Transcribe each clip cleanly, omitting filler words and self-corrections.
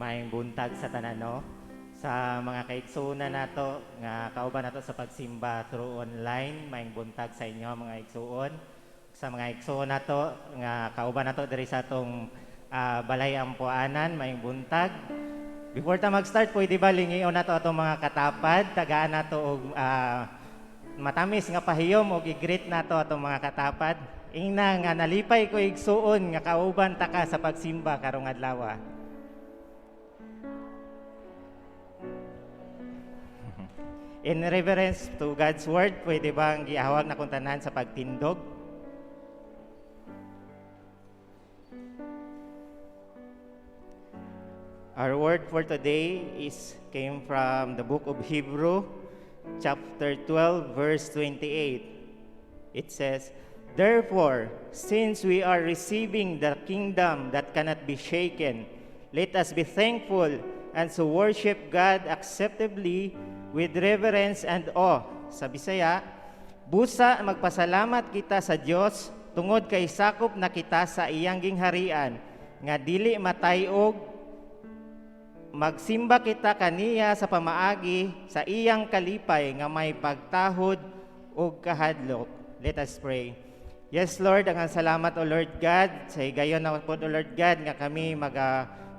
maayong buntag sa tanan no. Sa mga kaigsuuna nato nga kauban nato sa pagsimba through online, maayong buntag sa inyo mga igsuon. Sa mga igsuon nato nga kauban nato diri sa atong balay ampuanan, maayong buntag. Before ta mag-start, pwede ba lingiyon nato atong mga katapad, tagaan nato og matamis nga pahiyom og i-greet nato atong mga katapad. Ina nga nalipay ko igsuon nga kauban ta ka sa pagsimba karong adlaw. In reverence to God's word, pwede bang giahawag na kuntanan sa pagtindog? Our word for today came from the book of Hebrew, chapter 12, verse 28. It says, "Therefore, since we are receiving the kingdom that cannot be shaken, let us be thankful and so worship God acceptably with reverence and awe." Sa Bisaya, busa magpasalamat kita sa Dios tungod kay sakop na kita sa iyang gingharian nga dili matayog. Magsimba kita kaniya sa pamaagi sa iyang kalipay nga may pagtahod ug kahadlok. Let us pray. Yes, Lord, ang salamat, O Lord God, sa higayon na po, O Lord God, nga kami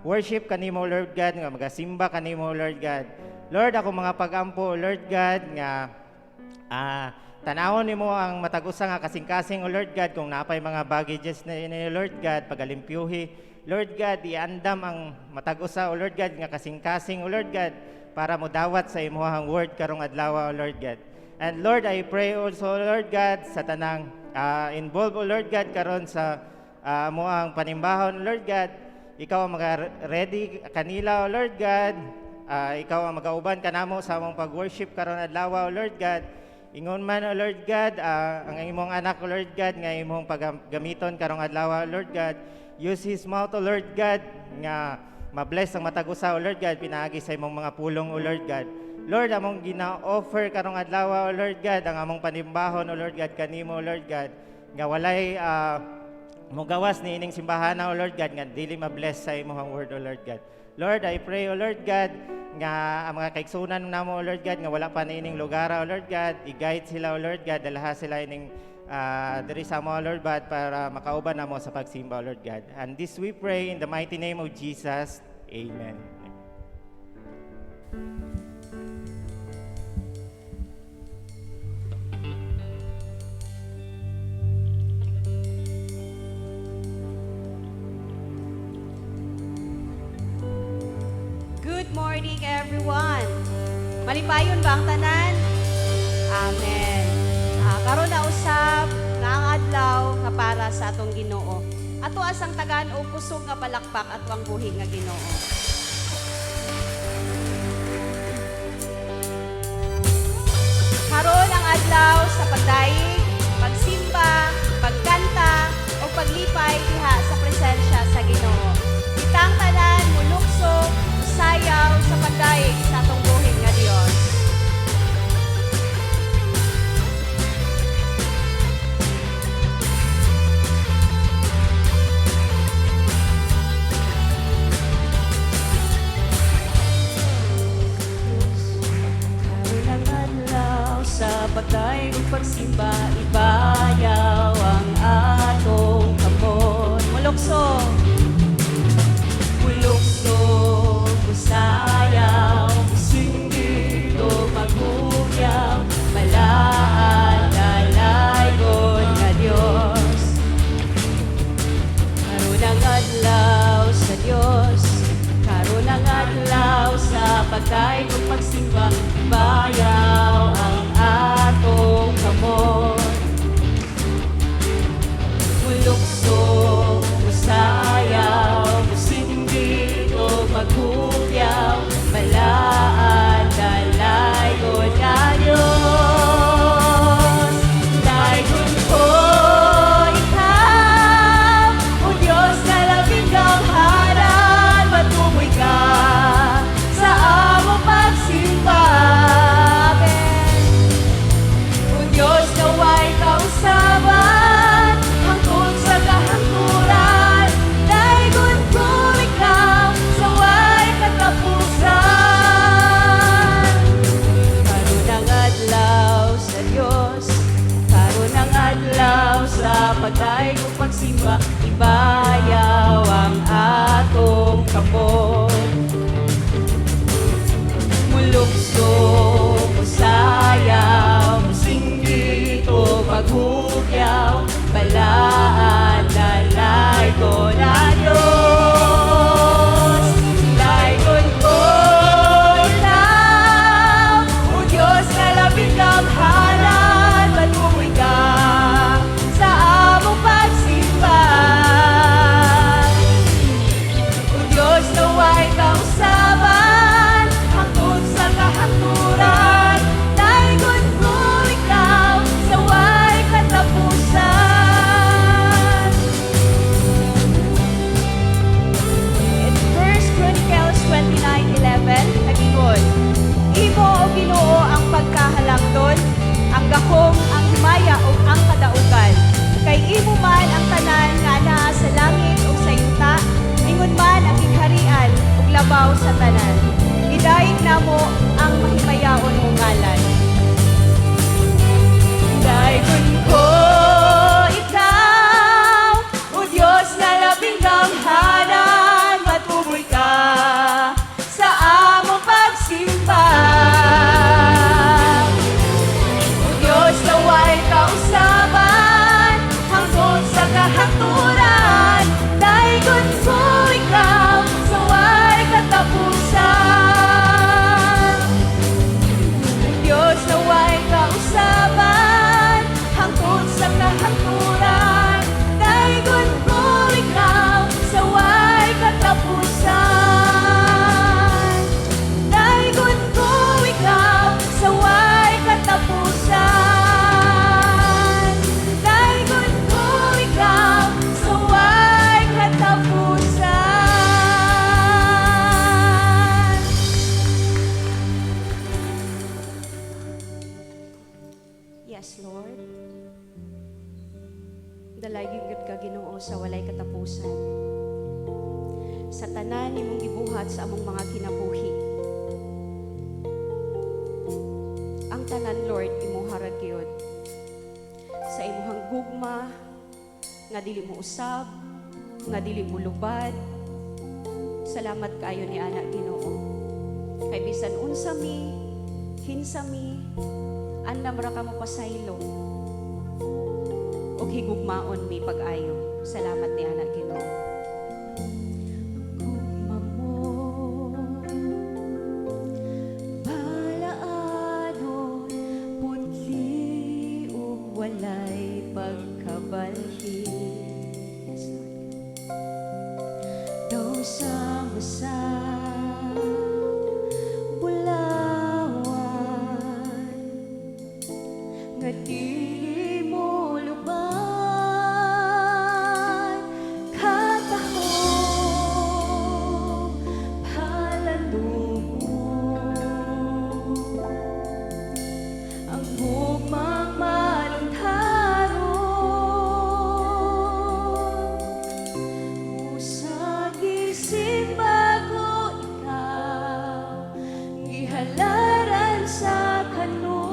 worship kanimo, Lord God, nga magasimba kanimo, Lord God. Lord, ako mga pagampo, Lord God, nga tanawon nimo ang matag-usa nga kasing-kasing, O Lord God, kung napay mga baggages na ini, Lord God, pagalimpyuhi, Lord God, iandam ang matag-usa, O Lord God, nga kasing-kasing, O Lord God, para mo dawat sa imuhang word karong adlaw, O Lord God. And Lord, I pray also, Lord God, sa tanang involved, O Lord God, karon sa amuang panimbahon, Lord God, ikaw ang ready kanila, O Lord God. Ikaw ang magauban kanamo sa among pag-worship karon adlaw, O Lord God. Ingon man, O Lord God, ang imong anak, O Lord God, nga imong paggamiton karong adlaw, O Lord God. Use his mouth, O Lord God, nga mabless ang matag-usa, O Lord God, pinaagi sa imong mga pulong, O Lord God. Lord, among gina-offer karong adlaw, O Lord God, ang among panimbahon, O Lord God, kanimo, O Lord God, nga walay mugawas ni ining simbahan, O Lord God, nga dili mabless sa imong word, O Lord God. Lord, I pray, O Lord God, nga ang mga kaigsunan namo, O Lord God, nga wala pa ni ining lugar, O Lord God, i-guide sila, O Lord God, dalaha sila ining diri sa mo, Lord God, para makauban namo sa pagsimba, O Lord God. And this we pray in the mighty name of Jesus. Amen. Good morning, everyone. Malipayon ba ang tanan? Amen. Karon na usab nga ang adlaw nga para sa atong Ginoo. Ato asang tagaan og kusog nga palakpak at wang buhi nga Ginoo. Karon ang adlaw sa pagdaig, pagsimba, pagkanta o paglipay diha sa presensya sa Ginoo. Kitang tanan mulukso, sayaw sa pagdaig sa atong buhi nga Dios. Sa pagdaig ug pagsimba, ibayaw ang atong kamot. Mulukso, mulukso, musayaw, musinggit o maghugyaw, malaan, lalaygon nga Dios. Karon ang adlaw sa Dios, karon ang adlaw sa pagdaig ug pagsimba, ibayaw ang atong kamot. Mulukso, musayaw, musinggit o maghugyaw, malaan, dalaygon nga Dios. Laygon ko ikaw, O Diyos na labing gawharan, matumoy ka sa among pagsimba. Amen. walay kong pagsimba, ibayaw ang atong kamot. Mulukso, musayaw, musinggit o maghugyaw, balaan, lalay ko na Diyos. Laygon ko ikaw, o Diyos na labing kamhalan, patuloy ka sa among pagsimba. O Diyos na way kausaban, hangtod sa kahaturan, laygon ko ikaw sa way katapusan. In 1 Chronicles 29:11, nagingon, Imo o Ginoo ang pagkahalangdon, ang gahom, ang himaya ug ang kadaugan. Kay imo man ang tanan nga naa sa langit ug sa yuta, ingon man ang gigharian ug labaw sa tanan. Gidayeg namo ang mahimayaon mong ngalan. Laygon ko ikaw, o Diyos na labing kamhalan, matuboy ka sa among pagsimba. O Diyos na way kausaban, hangtod sa kahaturan, laygon ko ikaw sa way katapusan. Diyos na way kausaban, hangtod sa kahaturan, laygon ko ikaw sa way katapusan. Laygon ko ikaw sa way katapusan. Laygon ko ikaw sa way katapusan. Yes, Lord. Dalaygon gud ka Ginoo sa walay katapusan. Sa tanan imong gibuhat sa among mga kinabuhi. Ang tanan, Lord, imong harag gyud. Sa imong gugma nga dili mo usab, nga dili mo lubad. Salamat kayo ni anak Ginoo. Kay bisan unsa mi, kinsa mi, andam ra ka mo pasaylo. Og higugmaon mi pag-ayo. Salamat ni anak Ginoo. Gugma mo, balaadon, putli ug walay pagkabalhin. Yes, Lord. Daw sa masa, bulawan, nga dili mo luban, katahong palandungo. Ang gugmang malungharon, usagi simbago ikaw, gihalaran sa kanuna.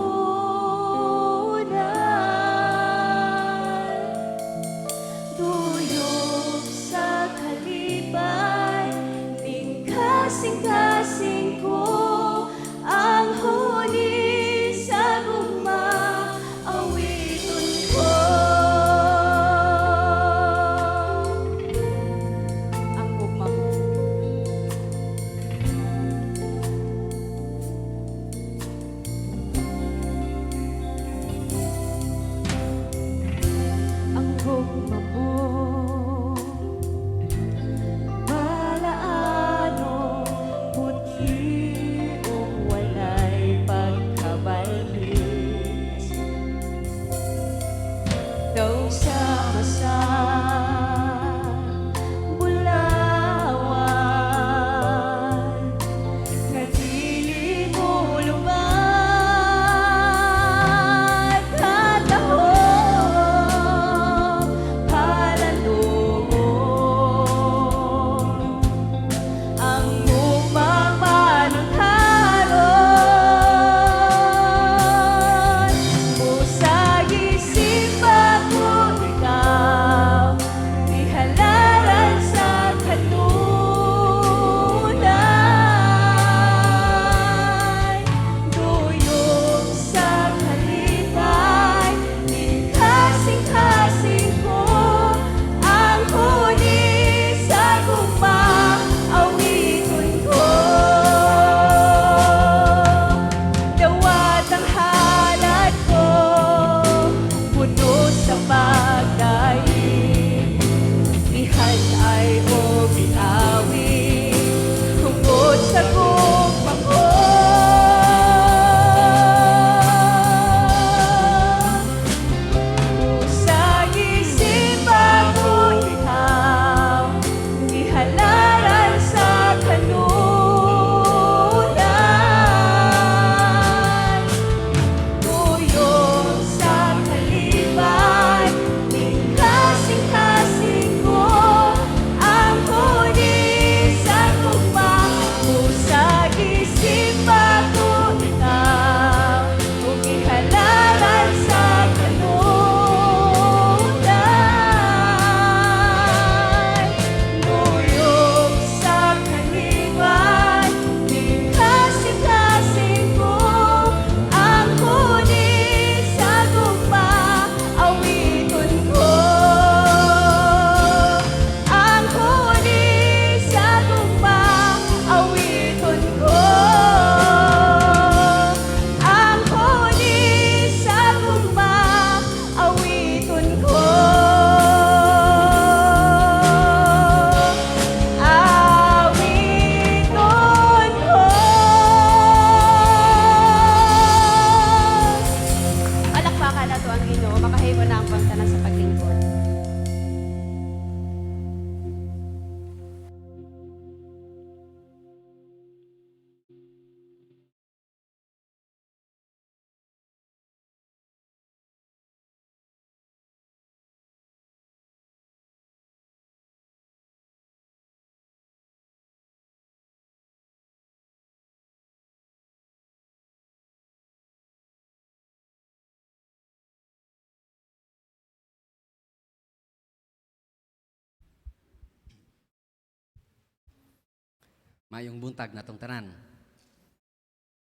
Mayong buntag natong tanan.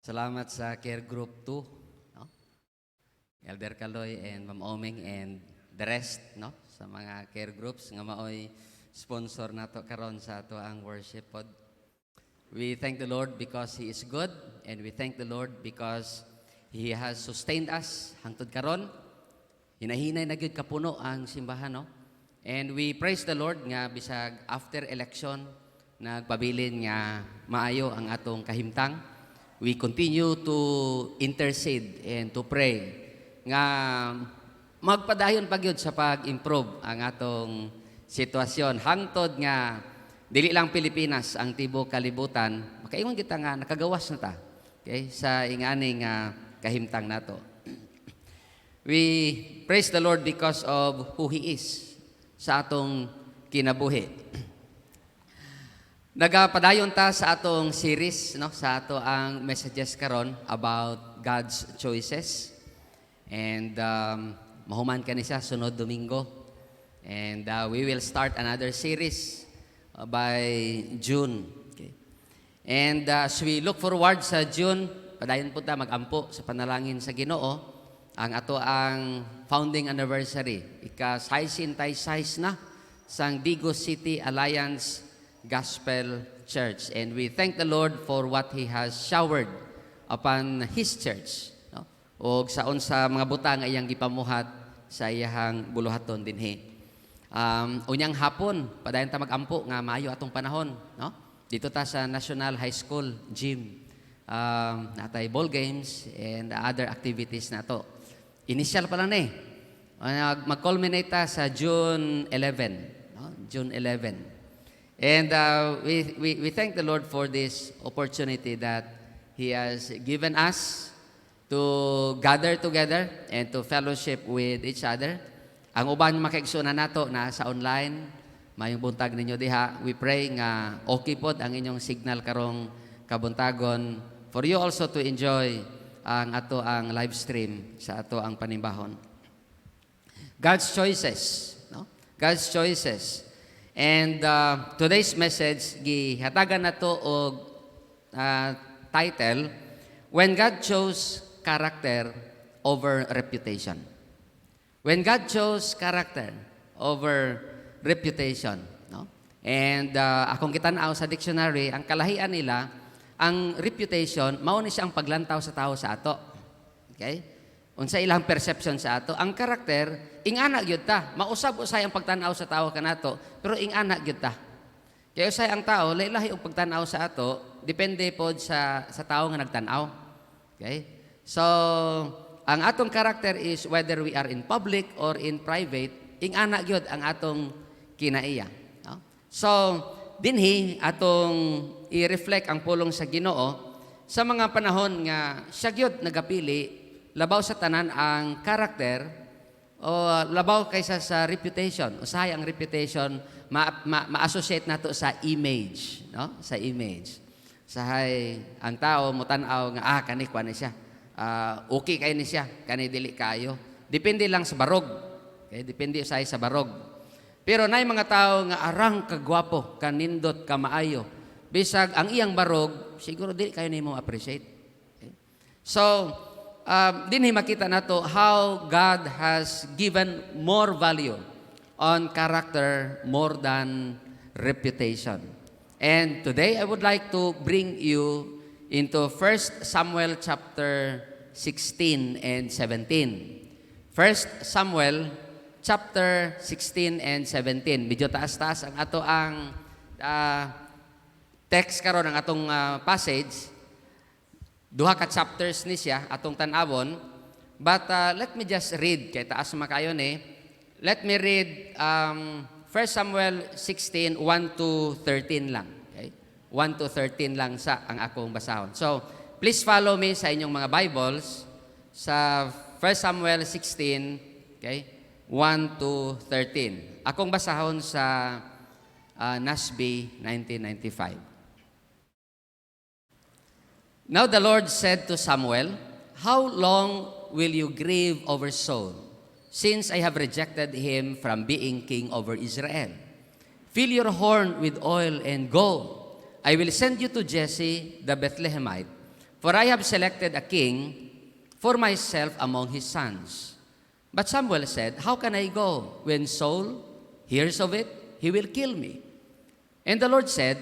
Salamat sa Care Group 2, no? Elder Kaloy and Ma'am Oming and the rest, no? Sa mga care groups nga maoy sponsor nato karon sa ato ang worship pod. We thank the Lord because He is good, and we thank the Lord because He has sustained us hangtod karon. Hinahinay na gyud kapuno ang simbahan, no? And we praise the Lord nga bisag after election nagpabilin nga maayo ang atong kahimtang. We continue to intercede and to pray nga magpadayon pagyud sa pag-improve ang atong sitwasyon hangtod nga dili lang Pilipinas ang tibuok kalibutan, makaingon kita nga nakagawas na ta, okay, sa inganing kahimtang nato. We praise the Lord because of who He is sa atong kinabuhi. Nagapadayon ta sa atong series, no, sa ato ang messages karon about God's choices. And mahuman ka ni siya sunod Domingo. And we will start another series by June. Okay. And as we look forward sa June, padayon po ta magampo sa panalangin sa Ginoo ang ato ang founding anniversary. Ika-66 na sang Digos City Alliance Gospel Church. And we thank the Lord for what He has showered upon His church. No? O saon sa mga butang iyang gipamuhat sa iyahang buluhaton dinhi. Unyang hapon, padayon ta magampo nga maayo atong panahon. No? Dito ta sa National High School Gym. Natay ball games and other activities na to. Initial pa lang eh. Mag-culminate ta sa June 11. No? June 11. And we thank the Lord for this opportunity that He has given us to gather together and to fellowship with each other. Ang uban makaigsunan nato na sa online, mayong buntag ninyo diha. We pray nga okay pod ang inyong signal karong kabuntagon for you also to enjoy ang ato ang live stream sa ato ang panimbahon. God's choices, no? God's choices. And today's message, gihatagan na to og title, When God Chose Character Over Reputation. When God chose character over reputation. No? And akong kitanaw sa dictionary, ang kalahian nila, ang reputation, mao ni siya ang paglantaw sa tao sa ato. Okay? Unsa ilang perception sa ato. Ang karakter, ingana gyud ta. Mausab-usay ang pagtanaw sa tao kanato, pero ingana gyud ta. Kaya usay ang tao, lahi-lahi ang pagtanaw sa ato, depende pod sa tao nga nagtanaw. Okay? So, ang atong karakter is whether we are in public or in private, ingana gyud ang atong kinaiya. No? So, dinhi atong i-reflect ang pulong sa Ginoo sa mga panahon nga siya gyud nagapili labaw sa tanan ang karakter o labaw kaysa sa reputation. Usahay ang reputation ma-associate nato sa image, no? Sa image. Usahay ang tao mutan-aw nga kani kuan ni siya. Okay kay ni siya, kani dili kayo. Depende lang sa barog. Okay, depende usahay sa barog. Pero nay mga tao nga arang kagwapo, kanindot, kamaayo. Bisag ang iyang barog, siguro dili kayo nimo appreciate. Okay? So, dinhi makita nato how God has given more value on character more than reputation. And today I would like to bring you into 1 Samuel chapter 16 and 17. 1 Samuel chapter 16 and 17. Medyo taas-taas ang ato ang text karon ang atong passage. Duha ka chapters ni siya atong tan-awon, but let me just read kay taas makayon eh. Let me read 1 Samuel 16 1 to 13 lang. Okay? 1 to 13 lang sa ang akong basahon. So, please follow me sa inyong mga Bibles sa 1 Samuel 16, okay? 1 to 13. Akong basahon sa NASB 1995. Now the Lord said to Samuel, How long will you grieve over Saul, since I have rejected him from being king over Israel? Fill your horn with oil and go. I will send you to Jesse the Bethlehemite, for I have selected a king for myself among his sons. But Samuel said, how can I go? When Saul hears of it, he will kill me. And the Lord said,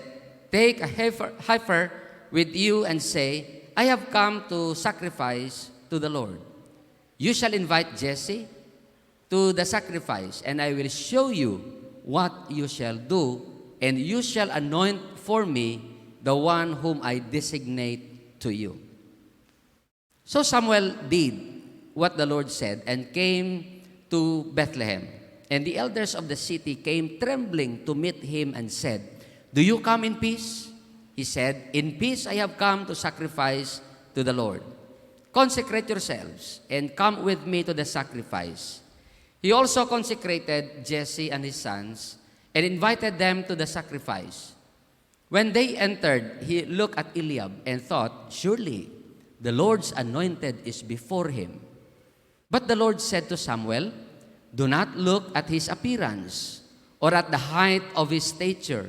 take a heifer with you and say, I have come to sacrifice to the Lord. You shall invite Jesse to the sacrifice, and I will show you what you shall do, and you shall anoint for me the one whom I designate to you. So Samuel did what the Lord said and came to Bethlehem. And the elders of the city came trembling to meet him and said, do you come in peace? He said, in peace I have come to sacrifice to the Lord. Consecrate yourselves and come with me to the sacrifice. He also consecrated Jesse and his sons and invited them to the sacrifice. When they entered, he looked at Eliab and thought, surely the Lord's anointed is before him. But the Lord said to Samuel, do not look at his appearance or at the height of his stature,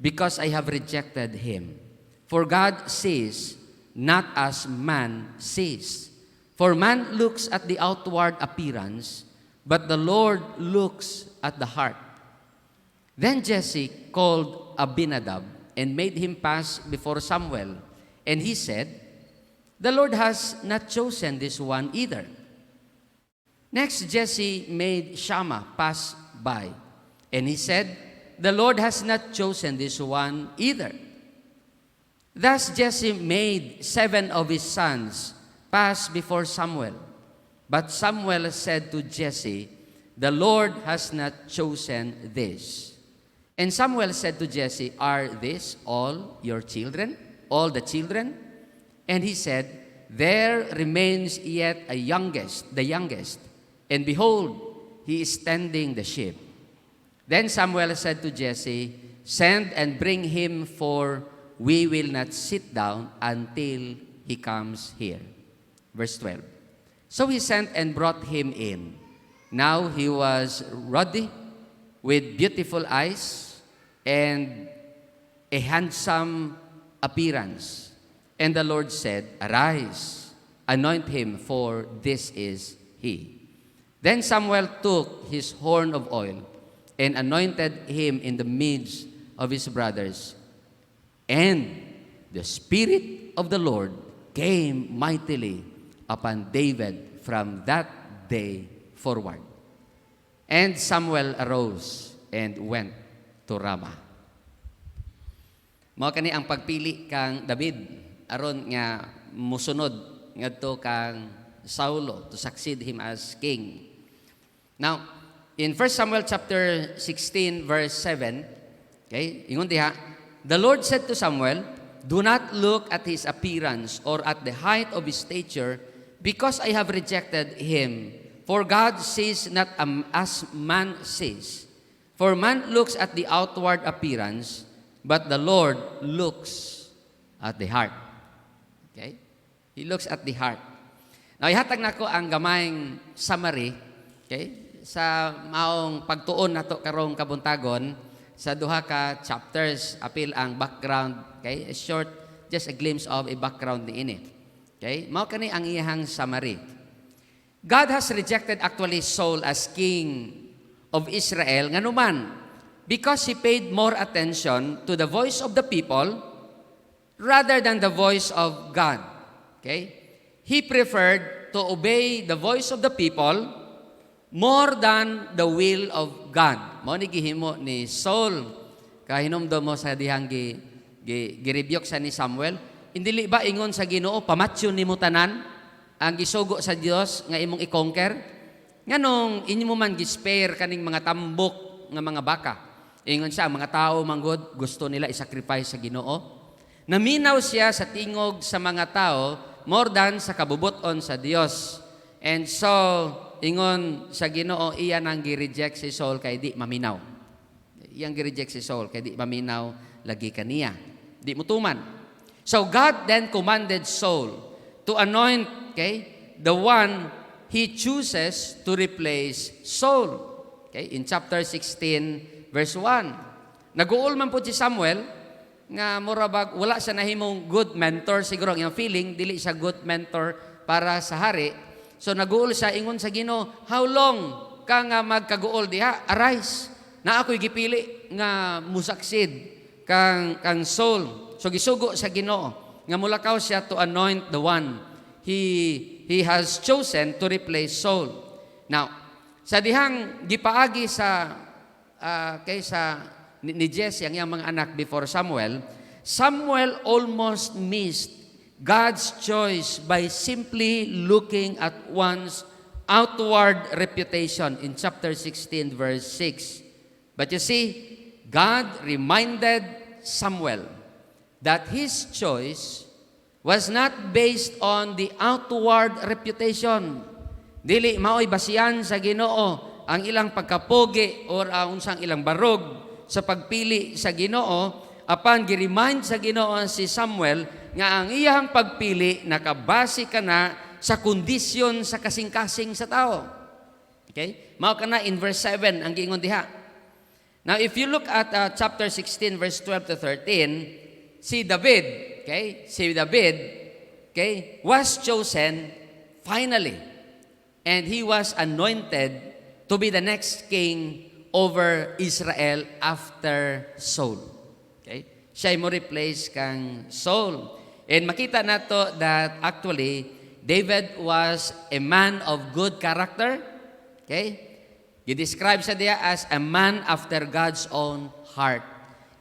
because I have rejected him. For God sees not as man sees. For man looks at the outward appearance, but the Lord looks at the heart. Then Jesse called Abinadab and made him pass before Samuel. And he said, the Lord has not chosen this one either. Next, Jesse made Shammah pass by. And he said, the Lord has not chosen this one either. Thus Jesse made 7 of his sons pass before Samuel. But Samuel said to Jesse, the Lord has not chosen this. And Samuel said to Jesse, are these all your children? All the children? And he said, there remains yet the youngest. And behold, he is tending the sheep. Then Samuel said to Jesse, send and bring him, for we will not sit down until he comes here. Verse 12. So he sent and brought him in. Now he was ruddy, with beautiful eyes, and a handsome appearance. And the Lord said, arise, anoint him, for this is he. Then Samuel took his horn of oil and anointed him in the midst of his brothers. And the Spirit of the Lord came mightily upon David from that day forward. And Samuel arose and went to Ramah. Mao kani ang pagpili kang David aron nga musunod ngadto kang Saulo to succeed him as king. Now, in 1 Samuel chapter 16 verse 7, okay, ingon diha, the Lord said to Samuel, do not look at his appearance or at the height of his stature, because I have rejected him. For God sees not as man sees. For man looks at the outward appearance, but the Lord looks at the heart. Okay? He looks at the heart. Now, ihatag nako ang gamayng summary, okay, sa maong pagtuon nato karong kabuntagon sa duha ka chapters, apil ang background, okay, a short, just a glimpse of a background niini. Okay? Mao kani ang iyang summary. God has rejected actually Saul as king of Israel nganuman because he paid more attention to the voice of the people rather than the voice of God. Okay? He preferred to obey the voice of the people more than the will of God. Mao ni gihimo ni Saul kahinomdom mo sa dihang girebuke sa ni Samuel. Indili ba ingon sa Ginoo, pamatyon nimo tanan ang gisugo sa Dios nga imong i-conquer? Nganong inyo man gi-spare kaning mga tambok nga mga baka. Ingon siya, mga tao manggod gusto nila i-sacrifice sa Ginoo. Naminaw siya sa tingog sa mga tao more than sa kabubuton sa Dios. And so ingon sa Ginoo, iya nang gi-reject si Saul kay di maminaw. Iyang gi-reject si Saul kay di maminaw lagi kaniya. Di mutuman. So God then commanded Saul to anoint, okay, the one he chooses to replace Saul. Okay, in chapter 16 verse 1. Nag-uul man po si Samuel nga murabag wala siya nahimong good mentor siguro ang iyang feeling dili siya good mentor para sa hari. So naguol siya ingon sa Ginoo, "How long ka nga magkaguol diha? Arise. Na ako'y gipili nga musucceed kang Saul." So gisugo sa Ginoo nga mulakaw siya to anoint the one he has chosen to replace Saul. Now, sa dihang gipaagi sa kaysa ni Jesse ang iyang mga anak before Samuel, Samuel almost missed God's choice by simply looking at one's outward reputation in chapter 16 verse 6. But you see, God reminded Samuel that his choice was not based on the outward reputation. Dili mao'y basihan sa Ginoo ang ilang pagkapogi or unsang ilang barog sa pagpili sa Ginoo, apan gi-remind sa Ginoo si Samuel nga ang iyang pagpili nakabase kana sa kondisyon sa kasing-kasing sa tao. Okay? Mao kana in verse 7 ang giingon diha. Now if you look at chapter 16 verse 12 to 13, si David, was chosen finally, and he was anointed to be the next king over Israel after Saul. Okay? Siya mo replace kang Saul. And makita nato that actually David was a man of good character. Okay? Gi-describe siya diya as a man after God's own heart.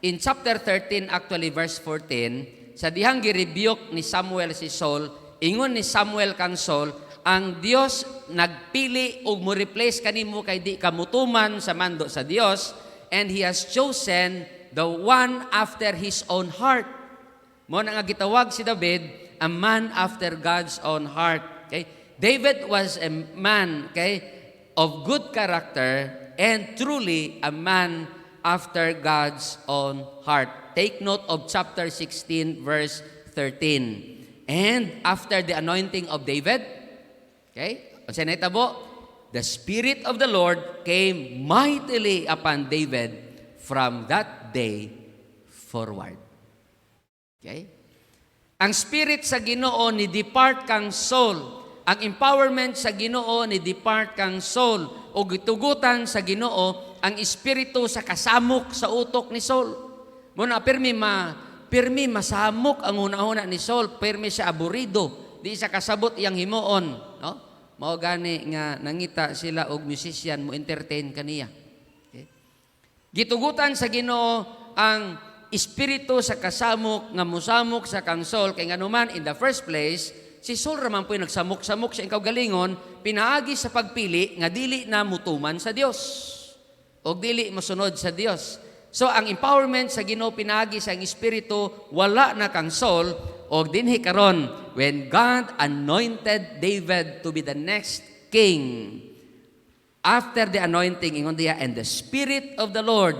In chapter 13, actually verse 14, sa dihang gi-rebuke ni Samuel si Saul, ingon ni Samuel kang Saul, ang Dios nagpili og mo replace kanimo kay di kamutuman sa mando sa Dios, and He has chosen the one after His own heart. Mo na nga gitawag si David, a man after God's own heart. Okay? David was a man, of good character and truly a man after God's own heart. Take note of chapter 16 verse 13. And after the anointing of David, unsa nahitabo? The Spirit of the Lord came mightily upon David from that day forward. Okay? Ang Spirit sa Ginoo ni depart kang Saul. Ang empowerment sa Ginoo ni depart kang Saul. O gitugutan sa Ginoo ang Espiritu sa kasamok sa utok ni Saul. Muna pirmi masamok ang una-una ni Saul, pirmi siya aburido, di siya kasabot iyang himuon, no? Mao gani nga nangita sila og musician mo entertain kaniya. Okay? Gitugutan sa Ginoo ang espiritu sa kasamok nga musamok sa kang Saul kay nganuman in the first place si Saul raman po'y nagsamok-samok sa ikaw galingon pinaagi sa pagpili nga dili na mutuman sa Dios og dili mosunod sa Dios. So ang empowerment sa Ginoo pinaagi sa ang espiritu wala na kang Saul og dinhi karon when God anointed David to be the next king. After the anointing ingon diya, and the Spirit of the Lord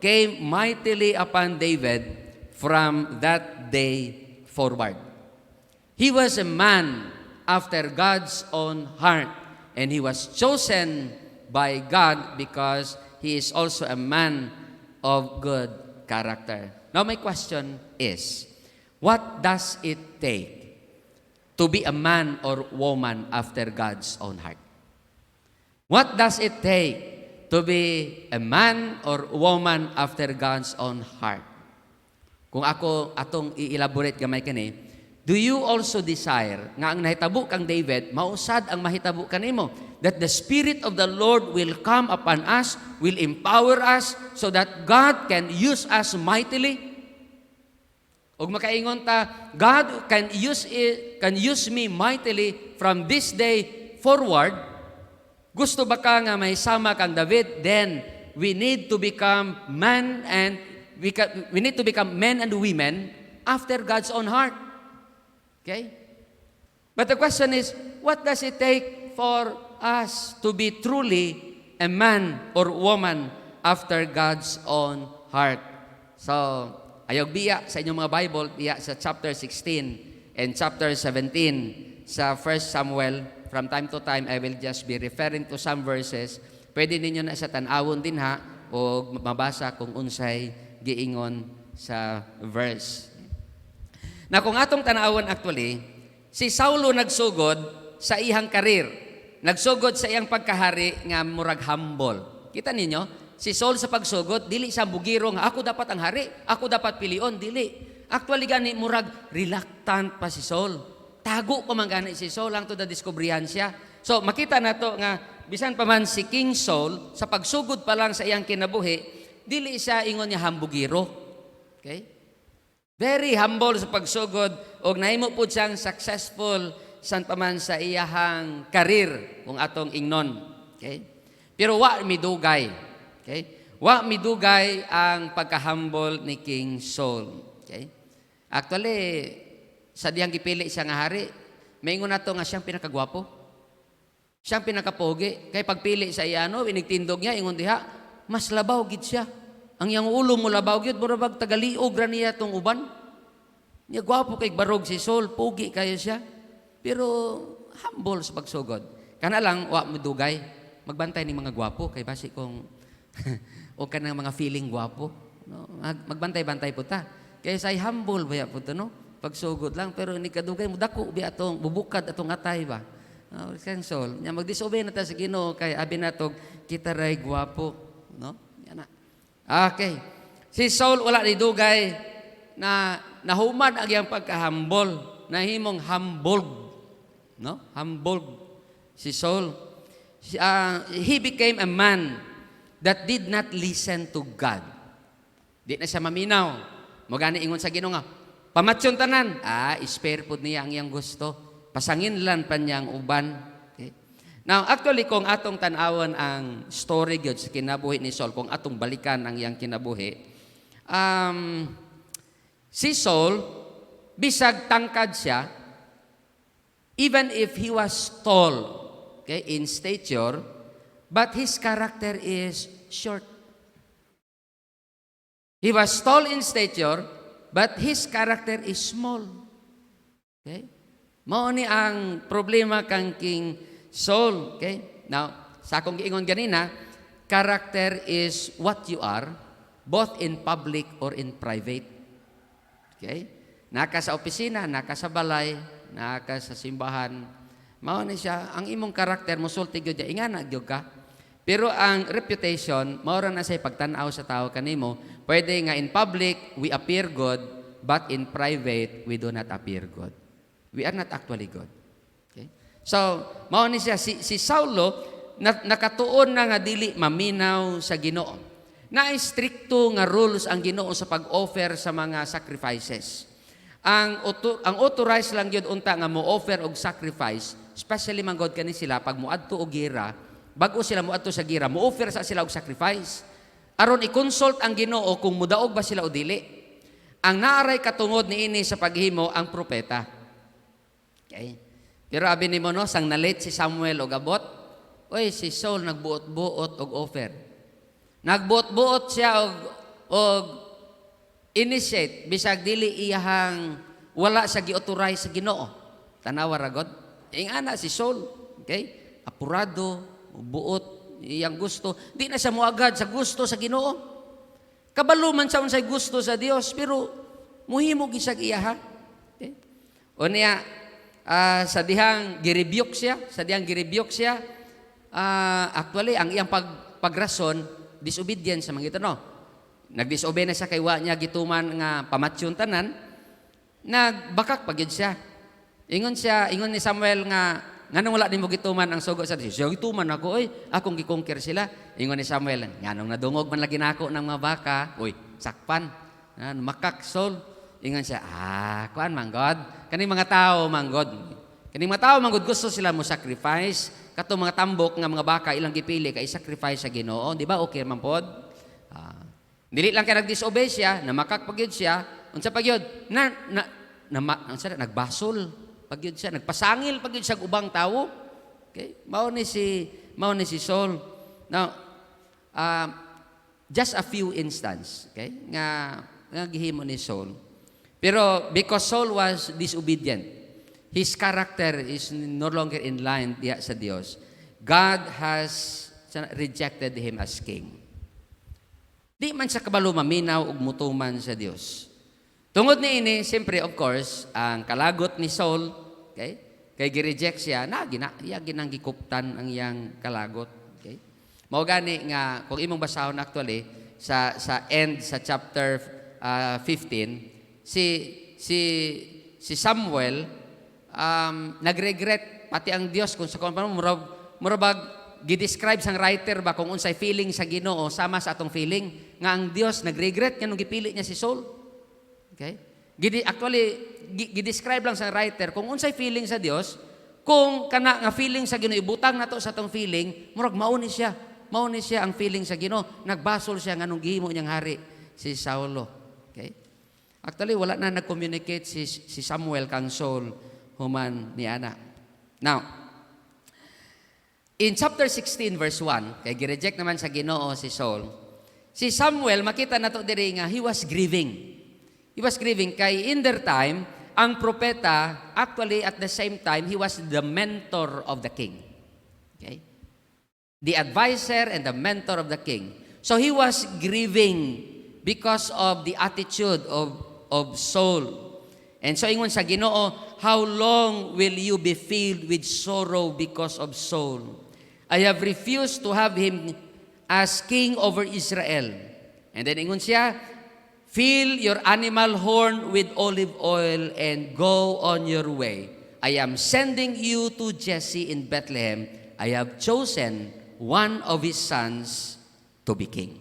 came mightily upon David from that day forward. He was a man after God's own heart, and he was chosen by God because he is also a man of good character. Now my question is, what does it take to be a man or woman after God's own heart? What does it take to be a man or woman after God's own heart? Kung ako atong i-elaborate gamay kani, do you also desire nga ang nahitabo kang David, mausad ang mahitabo kanimo, that the Spirit of the Lord will come upon us, will empower us, so that God can use us mightily? Og makaingon ta, God can use me mightily from this day forward. Gusto ba ka nga may sama kang David? Then we need to become men and women after God's own heart. Okay? But the question is, what does it take for us to be truly a man or woman after God's own heart? So, ayog biya sa inyong mga Bible, biya sa chapter 16 and chapter 17 sa 1 Samuel. From time to time, I will just be referring to some verses. Pwede ninyo na sa tanawon din ha, o mabasa kung unsay giingon sa verse. Na kung atong tanawon actually, si Saulo nagsugod sa iyang karir. Nagsugod sa iyang pagkahari nga murag humble. Kita ninyo, si Saul sa pagsugod, dili siya bugiro nga ako dapat ang hari, ako dapat pilion, dili. Actually gani murag reluctant pa si Saul. Tago pa man gani si Saul lang to da diskubrihan siya. So makita nato nga bisan pa man si King Saul sa pagsugod pa lang sa iyang kinabuhi, dili siya ingon niya hambugiro. Okay? Very humble sa pagsugod og nahimo pud siyang successful san pa man sa iyahang karir kung atong ingnon. Okay? Pero wa midugay. Okay? Wa midugay ang pagka-humble ni King Saul. Okay? Actually, sa diyang gipili siya nga hari, maingon nato nga siyang pinakagwapo. Siyang pinakapogi. Kay pagpili sa iyano, inigtindog niya, ingon diha, mas labaw gid siya. Ang iyang ulo mo labaw gid, murabag tagaliog ra niya tong uban. Niya gwapo kay barog si Saul, pogi kayo siya. Pero humble sa pagsugod. Kana lang, wa madugay. Magbantay ni mga gwapo, kay basi kung o ka ng mga feeling gwapo. No? Magbantay-bantay po ta. Kaya say humble ba po to, no? Pagsugod lang, pero ni kadugay mo dako bi atong bubukad atong atay ba. King Saul, nya magdisobey na ta sa Ginoo kay abi natog kita ray gwapo, no? Yan na. Okay. Si Saul wala ni dugay na nahuman ang iyang pagka-humble, nahimong humble. No? Humble si Saul. He became a man that did not listen to God. Di na siya maminaw. Magani ingon sa Ginoo nga, pamatsyon tanan. Spare pud niya ang iyang gusto. Pasangin lang pa niyang uban. Okay? Now, actually, kung atong tanawon ang story gyud sa kinabuhi ni Saul, kung atong balikan ang iyang kinabuhi, si Saul, bisag tangkad siya, even if he was tall, okay, in stature, but his character is short. He was tall in stature, but his character is small. Okay? Mao ni ang problema kang King Saul. Okay? Now, sa akong giingon ganina, character is what you are, both in public or in private. Okay? Naka sa opisina, naka sa balay, naka sa simbahan, mao ni siya ang imong karakter mosulti gyud ya ingana gyud ka. Pero ang reputation mao ra na say pagtan-aw sa tao kanimo. Pwede nga in public we appear good, but in private we do not appear good. We are not actually good. Okay? So, mao ni siya si Saulo nakatuon na nga dili maminaw sa Ginoo. Na-stricto nga rules ang Ginoo sa pag-offer sa mga sacrifices. Ang authorized lang yun unta nga mo-offer og sacrifice, especially man God kani sila pag muadto og gira, bago sila muadto sa gira, mo-offer sa sila og sacrifice. Aron i-consult ang Ginoo kung mudaog ba sila o dili. Ang naaray katungod niini sa paghimo ang propeta. Okay? Pero abi nimo no, sang nalit si Samuel og abot, oy si Saul nagbuot-buot og offer. Nagbuot-buot siya og initiate bisag dili iyahang wala sa gi-authorize sa Ginoo. Tanawa ra God. Ingana si Saul, okay? Apurado, buot iyang gusto. Di na siya moagad sa gusto sa Ginoo. Kabalo man sa unsay gusto sa Dios, pero muhimo gisag iyaha. Okay? O niya sa dihang girebuke siya, actually ang iyang pagrason disobedience sa mga ito, no? Nagdisobey na siya kay wa niya gituman nga pamatsyon tanan, nagbakak pagyud siya. Ingon ni Samuel nga nganong wala nimo gituman ang sugo sa Dios. Siya gituman ako, oy, akong gikongker sila. Ingon ni Samuel, nganong nadungog man lagi nako ng mga baka, oy, sakpan. Makak Saul. Ingon siya, kuan man God. Kaning mga tao man God. Kaning mga tao man God gusto sila mo sacrifice. Kato mga tambok nga mga baka ilang gipili kay sacrifice sa Ginoo, di ba? Okay man pod. Dili lang kay nag-disobey siya, namakak pagyud siya, unsa pagyud? Nagbasol pagyud siya, nagpasangil pagyud siya ubang tawo. Okay? Mao ni si Saul. Now, just a few instance, okay? Nga gihimo ni Saul. Pero because Saul was disobedient, his character is no longer in line diya sa Dios. God has rejected him as king. Di man sa kabalo maminaw ug mutuman sa Dios. Tungod ni ini, siyempre of course, ang kalagot ni Saul, okay? Kay gireject siya, iya ginang gikuptan ang iyang kalagot, okay? Mao gani nga kung imong basahon actually sa end sa chapter 15, si Samuel nagregret pati ang Dios kung sa murabag gidescribe sang writer ba kung unsay feeling sa Ginoo sama sa atong feeling nga ang Dios nagregret nga nung gipili niya si Saul. Okay? Gidescribe lang sa writer kung unsay feeling sa Dios, kung kana nga feeling sa Ginoo ibutang nato sa atong feeling, murag mauni siya ang feeling sa Ginoo. Nagbasol siya nga nung gihimo niyang hari si Saulo. Okay? Actually wala na nag-communicate si Samuel kang Saul human ni ana. Now, in chapter 16 verse 1, kay gireject naman sa Ginoo si Saul. Si Samuel makita nato diri nga he was grieving. He was grieving kay in their time ang propeta actually at the same time he was the mentor of the king. Okay? The advisor and the mentor of the king. So he was grieving because of the attitude of Saul. And so ingon sa Ginoo, how long will you be filled with sorrow because of Saul? I have refused to have him as king over Israel. And then ingon siya, fill your animal horn with olive oil and go on your way. I am sending you to Jesse in Bethlehem. I have chosen one of his sons to be king.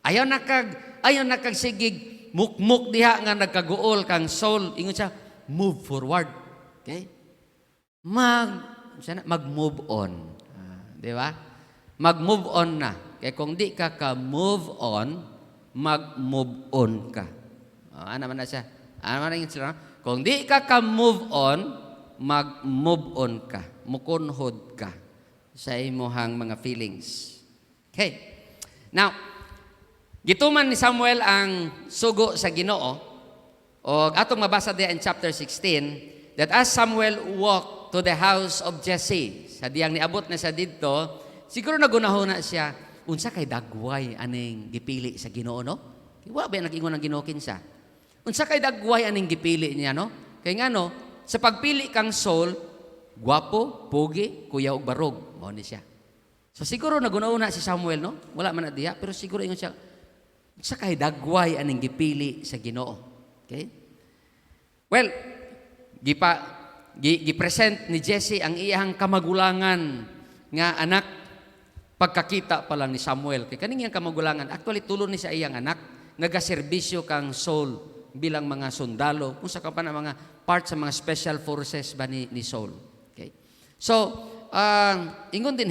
Ayaw nakagsigig mukmuk diha nga nagkaguol kang Saul. Ingon siya, move forward. Okay? Mag-move on. Di ba? Mag-move on na. Kaya kung di ka move on, mag-move on ka. Ano man na siya? Ano man na sila? Kung di ka move on, mag-move on ka. Mukunhod ka sa imuhang mga feelings. Okay. Now, gituman ni Samuel ang sugo sa Ginoo. O atong mabasa diyan in chapter 16, that as Samuel walked to the house of Jesse, sa diyang niabot na sa didto, siguro nagunahon na siya, unsa kay dagway aning gipili sa Ginoo, no? Wa ba nag-ingon ang Ginoo kinsa? Unsa kay dagway aning gipili niya, no? Kay nga no, sa pagpili kang Saul, gwapo, pogi, kuya ug barog, mao ni siya. So siguro nagunahon na si Samuel, no? Wala man na diha, pero siguro ingon siya, unsa kay dagway aning gipili sa Ginoo. Okay? Well, gipresent ni Jesse ang iyang kamagulangan nga anak pagkakita pa lang ni Samuel. Kay kaning iyang kamagulangan, actually tulo ni sa iyang anak, nagaserbisyo kang Saul bilang mga sundalo, kung sa pa na mga part sa mga special forces ba ni Saul. Okay? So, ingon din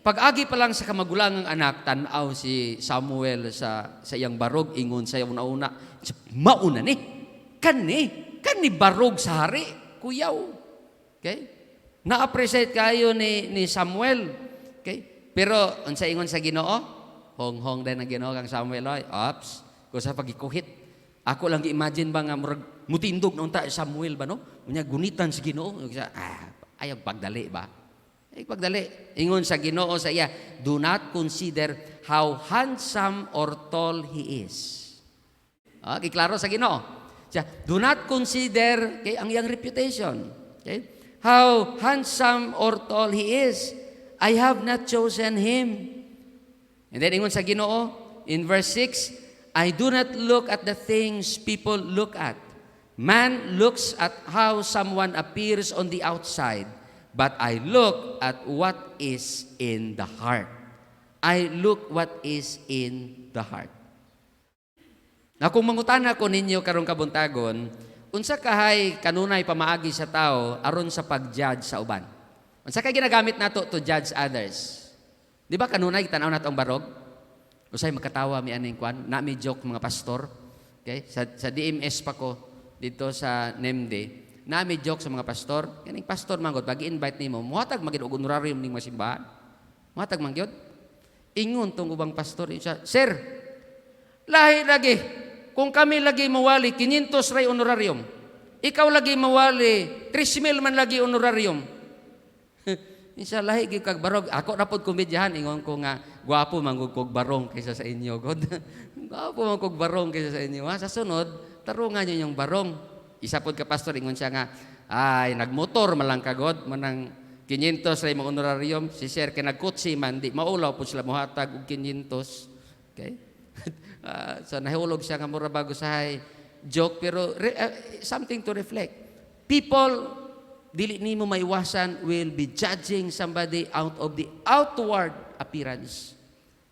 pag-agi pa lang sa kamagulangang anak, tanaw si Samuel sa iyang barog, ingon sa iyang una, mauna ni, kani barog sa hari, kuyaw. Okay? Na-appreciate kayo ni Samuel. Okay? Pero, unsa ingon sa Ginoo? Hong-hong din ang Ginoo kang Samuel. Ops, kung sa pagikuhit. Ako lang imagine ba nga mutindog na unta Samuel ba, no? Unya, gunitan sa Ginoo. Ayaw pagdali ba? Ayaw pagdali. Ingon sa Ginoo sa iya, do not consider how handsome or tall he is. Kiklaro sa Ginoo. Do not consider ang iyang reputation. Okay? How handsome or tall he is. I have not chosen him. And then ingon sa Ginoo in verse 6, I do not look at the things people look at. Man looks at how someone appears on the outside, but I look at what is in the heart. I look what is in the heart. Na kung mangutana ko ninyo karong kabuntagon, unsa kahay kanunay pamaagi sa tao aron sa pag-judge sa uban? Unsa kay ginagamit nato to judge others? Di ba kanunay tanaw nato ang barog? Usay makatawa mi aning kwan, na mi joke mga pastor. Okay? Sa DMS pa ko dito sa NEMDE, na mi joke sa mga pastor. Kaning pastor manggod pag i-invite nimo, muhatag magid og honorarium ning masimbahan. Muhatag man gyud. Ingon tong ubang pastor siya, sir, lahi lagi. Kung kami lagi mawali 500 ray honorarium. Ikaw lagi mawali 3,000 man lagi honorarium. Insya lahi gyud kag barog. Ako na pod komedyahan ingon ko nga gwapo man gud kog barong kaysa sa inyo god. Gwapo man kog barong kaysa sa inyo. Ha? Sa sunod, tarungan niyo yung barong. Isa pod ka pastor ingon siya nga ay nagmotor man lang kagod manang 500 sa imong honorarium. Si sir kay nagkutsi man di maulaw pod sila mohatag og 500. Okay? So nahulog siya nga mura bago sa joke pero something to reflect. People dili nimo maiwasan will be judging somebody out of the outward appearance.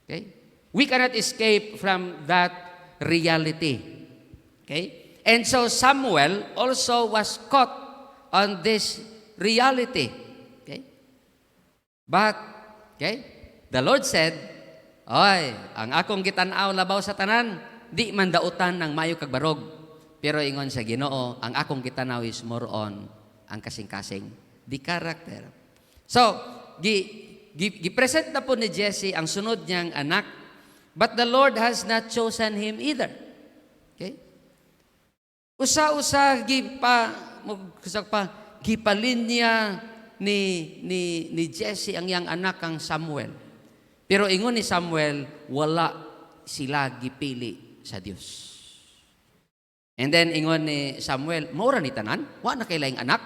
Okay? We cannot escape from that reality. Okay? And so Samuel also was caught on this reality. Okay? But, okay? The Lord said, "Oy, ang akong gitan-aw labaw sa tanan, di man dautan ng mayo kag barog. Pero ingon sa Ginoo, ang akong gitan-aw is more on ang kasing-kasing, the character." So, gipresent na po ni Jesse ang sunod niyang anak, but the Lord has not chosen him either. Okay? Usa-usa gipalinya ni Jesse ang iyang anak ang Samuel. Pero ingon ni Samuel, wala sila gipili sa Dios. And then ingon ni Samuel, maura ni tanan, wa na kailaing anak.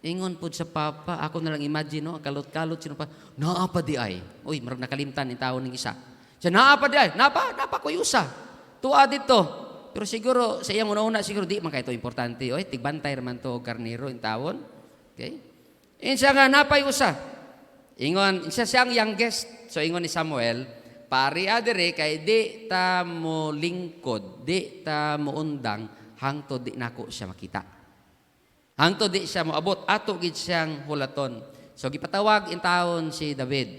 Ingon po sa papa, ako na lang imagine, no, kalot-kalot, sino pa, naapa di ay. Uy, marag nakalimtan yung tao ng isa. Siya, naapa di ay, napa ko yusa. Tuwa dito. Pero siguro, sa iyang una-una, siguro, di man kayo ito importante. Uy, tigbantay naman to, karnero, yung tawon. Okay? Ingon siya nga, napa yusa. Ingon, siya siyang youngest. So, ingon ni Samuel, pari adere, kay di ta mo lingkod, di ta mo undang, hangtod di nako siya makita. Hangtod di siya moabot, ato gid siyang hulaton. So gipatawag in taon si David.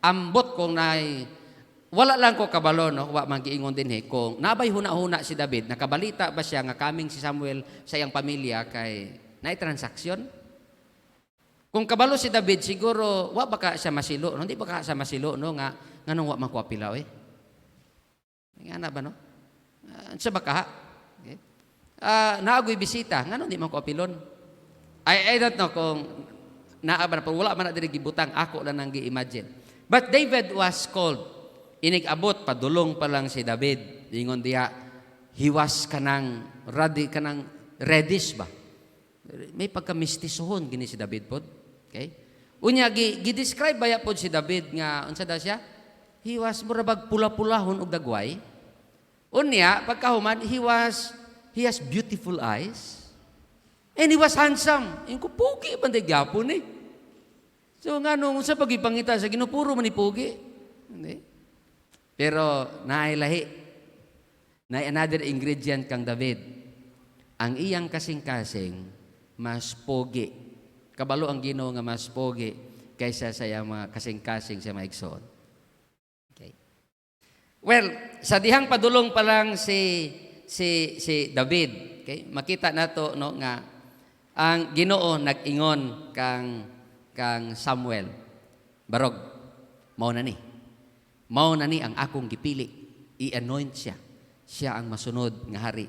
Ambot kung wala lang ko kabalo, no, wa man giingon dinhi kung nabay huna-huna si David, nakabalita ba siya nga kaming si Samuel sa iyang pamilya kay naay transaksyon? Kung kabalo si David siguro wa ba ka siya masilo, no? Hindi ba ka siya masilo, no, nga nganong wa man ko apilaw Nga na ba, no? Sa baka naagoy bisita, ngano di man ko apilon. I don't know kung naaba na, pero wala man na diri gibutang, ako lang nang gi-imagine. But David was called. Inig-abot, padulong pa lang si David. Ingon diya, he was kanang reddish ba? May pagka-mistisohon gini si David pod. Okay? Unya, gi-describe baya pod si David nga, unsa da siya? He was murabag pula-pulahon og dagway. Unya, pagkahuman, he has beautiful eyes. And he was handsome. Yung ko, pugi ba na gyapon eh. So nga nung sa pagipangita sa Ginoo, puro man ni pugi. Hindi. Pero nailahi. Na another ingredient kang David. Ang iyang kasing-kasing, mas pogi. Kabalo ang Ginoo nga mas pogi kaysa sa iyang mga kasing-kasing sa mga igsoon. Okay. Well, sa dihang padulong pa lang si David, okay? Makita nato, no, nga ang Ginoo nag-ingon kang Samuel, barog, mao na ni ang akong gipili, i-anoint siya ang masunod nga hari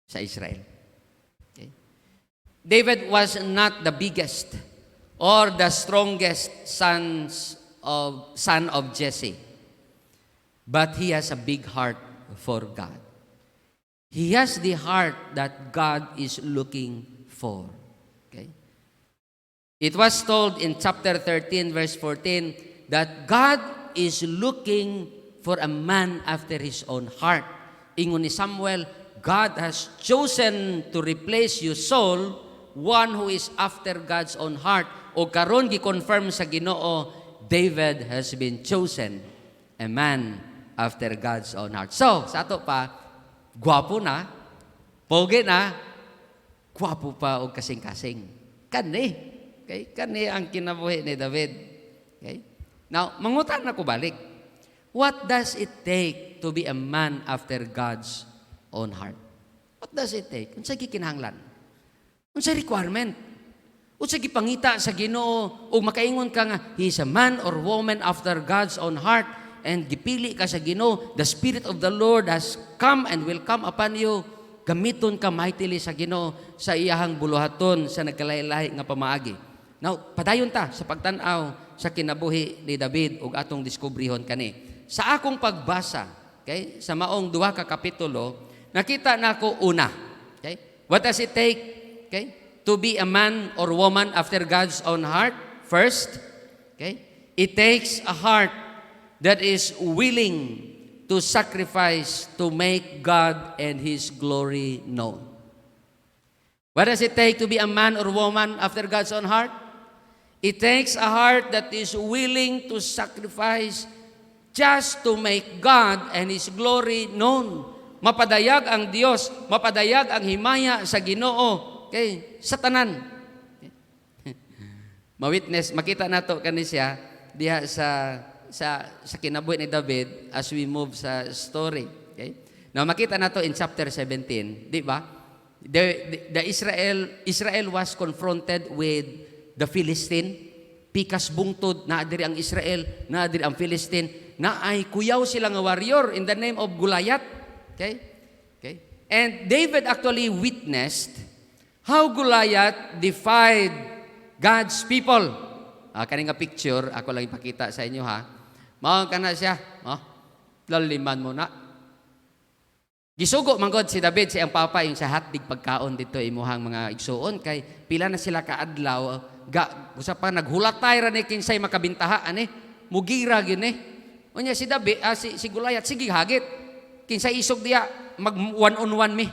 sa Israel. Okay? David was not the biggest or the strongest son of Jesse, but he has a big heart for God. He has the heart that God is looking for. Okay? It was told in chapter 13, verse 14, that God is looking for a man after His own heart. Ingon ni Samuel, God has chosen to replace you, Saul, one who is after God's own heart. O karon gi-confirm sa Ginoo, David has been chosen, a man after God's own heart. So, sa ato pa, gwapo na, pogi na, gwapo pa o kasing-kasing. Kani. Okay? Kani ang kinabuhi ni David. Okay? Now, mangutan na ko balik. What does it take to be a man after God's own heart? What does it take? Unsay gikinahanglan? Unsay requirement? Unsay gipangita sa Ginoo ug makaingon ka nga he is a man or woman after God's own heart? And gipili ka sa Ginoo, the Spirit of the Lord has come and will come upon you. Gamiton ka mightily sa Ginoo sa iyahang buluhaton sa nagkalahi-lahi nga pamaagi. Now, padayon ta sa pagtanaw sa kinabuhi ni David ug atong diskubrihon kani. Sa akong pagbasa, okay, sa maong duha ka kapitulo, nakita nako una, okay? What does it take, okay, to be a man or woman after God's own heart? First, okay, it takes a heart that is willing to sacrifice to make God and His glory known. What does it take to be a man or woman after God's own heart? It takes a heart that is willing to sacrifice just to make God and His glory known. Mapadayag ang Dios, mapadayag ang himaya sa Ginoo, okay, sa tanan. Ma-witness, makita nato kani siya diha sa kinabuhi ni David as we move sa story. Okay? Now makita nato in chapter 17, di ba? The Israel was confronted with the Philistine. Pikas bungtod na diri ang Israel, na diri ang Philistine, na ay kuyaw sila nga warrior in the name of Goliath. Okay? Okay? And David actually witnessed how Goliath defied God's people. Kani nga picture, ako lang ipakita sa inyo ha. Mao kana siya, laliman mo na. Gisugo man gud si David sa iyang papa yung sa hatdig pagkaon dito imuhang mga igsuon kay pila na sila kaadlaw usa pa naghulatay ra ni kinsay makabintaha ani mugira gyud ni. Unya si David si Goliath sige hagit. Kinsay isog diya mag one on one mi.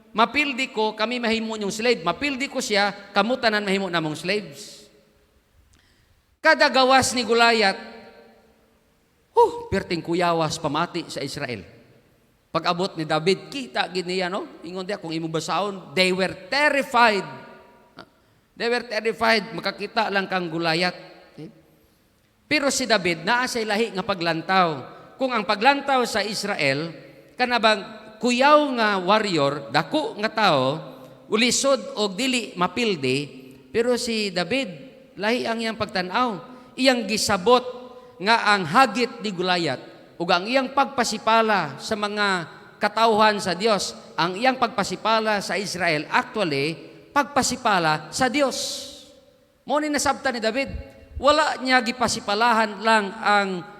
Mapildi ko, kami mahimo yung slave. Mapildi ko siya, kamutanan mahimo namong slaves. Kada gawas ni Goliath, perting kuyawas pamati sa Israel. Pag-abot ni David, kita giniya, no? Ingon diya, kung imo basahon, they were terrified. They were terrified. Makakita lang kang Goliath. Okay? Pero si David, naa siya lahi nga paglantaw. Kung ang paglantaw sa Israel, kanabang kuyaw nga warrior, dako nga tao, ulisod o dili mapildi, pero si David, lahi ang iyang pagtanaw. Iyang gisabot nga ang hagit ni Goliath, ug ang iyang pagpasipala sa mga katauhan sa Dios, ang iyang pagpasipala sa Israel, actually, pagpasipala sa Dios. Mo ni nasabta ni David, wala niya gipasipalahan lang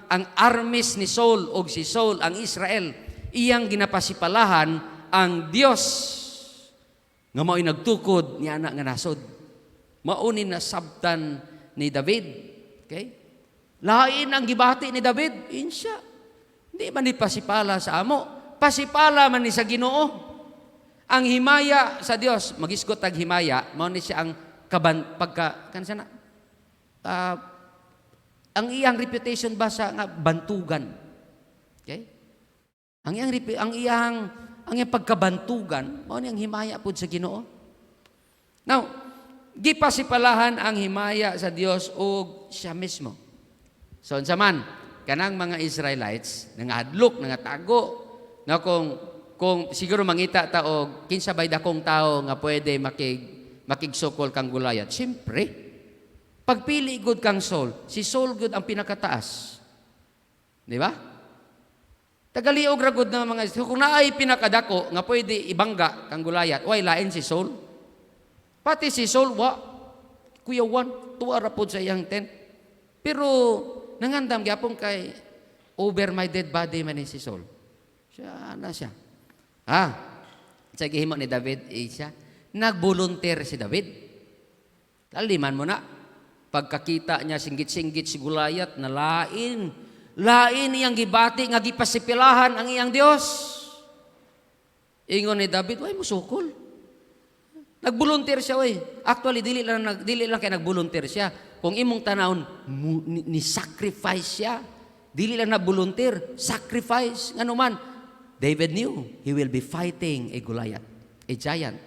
ang armies ni Saul o si Saul, ang Israel. Iyang ginapasipalahan ang Dios nga mao'y nagtukod ni anak nga nasod. Mauni na sabtan ni David. Okay? Lain ang gibati ni David. Insya. Hindi man ni pasipala sa amo. Pasipala man ni sa Ginoo. Ang himaya sa Dios, magisgot ang himaya, mauni siya ang ang iyang reputation ba sa nga bantugan. Okay? Ang iyang pagkabantugan, mao ni ang himaya pud sa Ginoo. Now, gipasipalahan ang himaya sa Dios og siya mismo. So unsa man kanang mga Israelites nga hadlok nga tago nga kung siguro mangita ta og kinsa bay dakong tao nga pwede makigsukol kang Goliath. Siyempre, pagpili gud kang Saul, si Saul gud ang pinakataas. Di ba? Tagaliog ra gud na mga kung naay pinakadako nga pwede ibangga kang Goliath, way lain si Saul. Pati si Saul kuyawan tuwa ra pod sa iyang tent. Pero nangandam gyapon kay over my dead body man ni si Saul. Siya na siya. Sa gihimo ni David siya nagbolunteer si David. Taliman mo na pagkakita niya singgit-singgit si Goliath na lain iyang gibati nga gipasipilahan ang iyang Dios. Ingon ni David, way musukol. Nagbolunteer siya, way. Actually, dili lang kay nagbolunteer siya. Kung imong tanawon, ni sacrifice siya. Dili lang nagbolunteer, sacrifice. Nga naman, David knew he will be fighting a Goliath, a giant.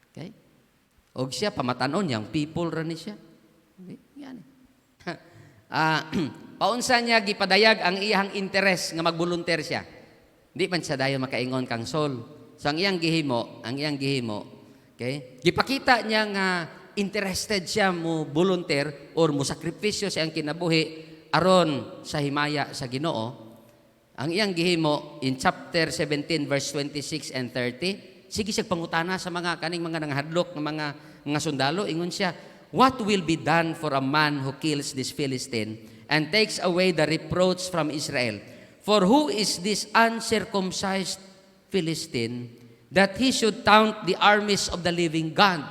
Okay? Og siya, pamatanon niyang people ra ni siya. Okay? Yan. Paunsa niya gipadayag ang iyang interes nga magbolunteer siya. Di man siya dayon makaingon kang Saul. So ang iyang gihimo, okay? Gipakita niya nga interested siya mo volunteer or mo sakripisyo sa iyang kinabuhi aron sa himaya sa Ginoo. Ang iyang gihimo in chapter 17 verse 26 and 30, sige siya pangutana sa mga kaning mga nanghadlok ng mga sundalo, ingon siya, what will be done for a man who kills this Philistine and takes away the reproach from Israel? For who is this uncircumcised Philistine that he should taunt the armies of the living God?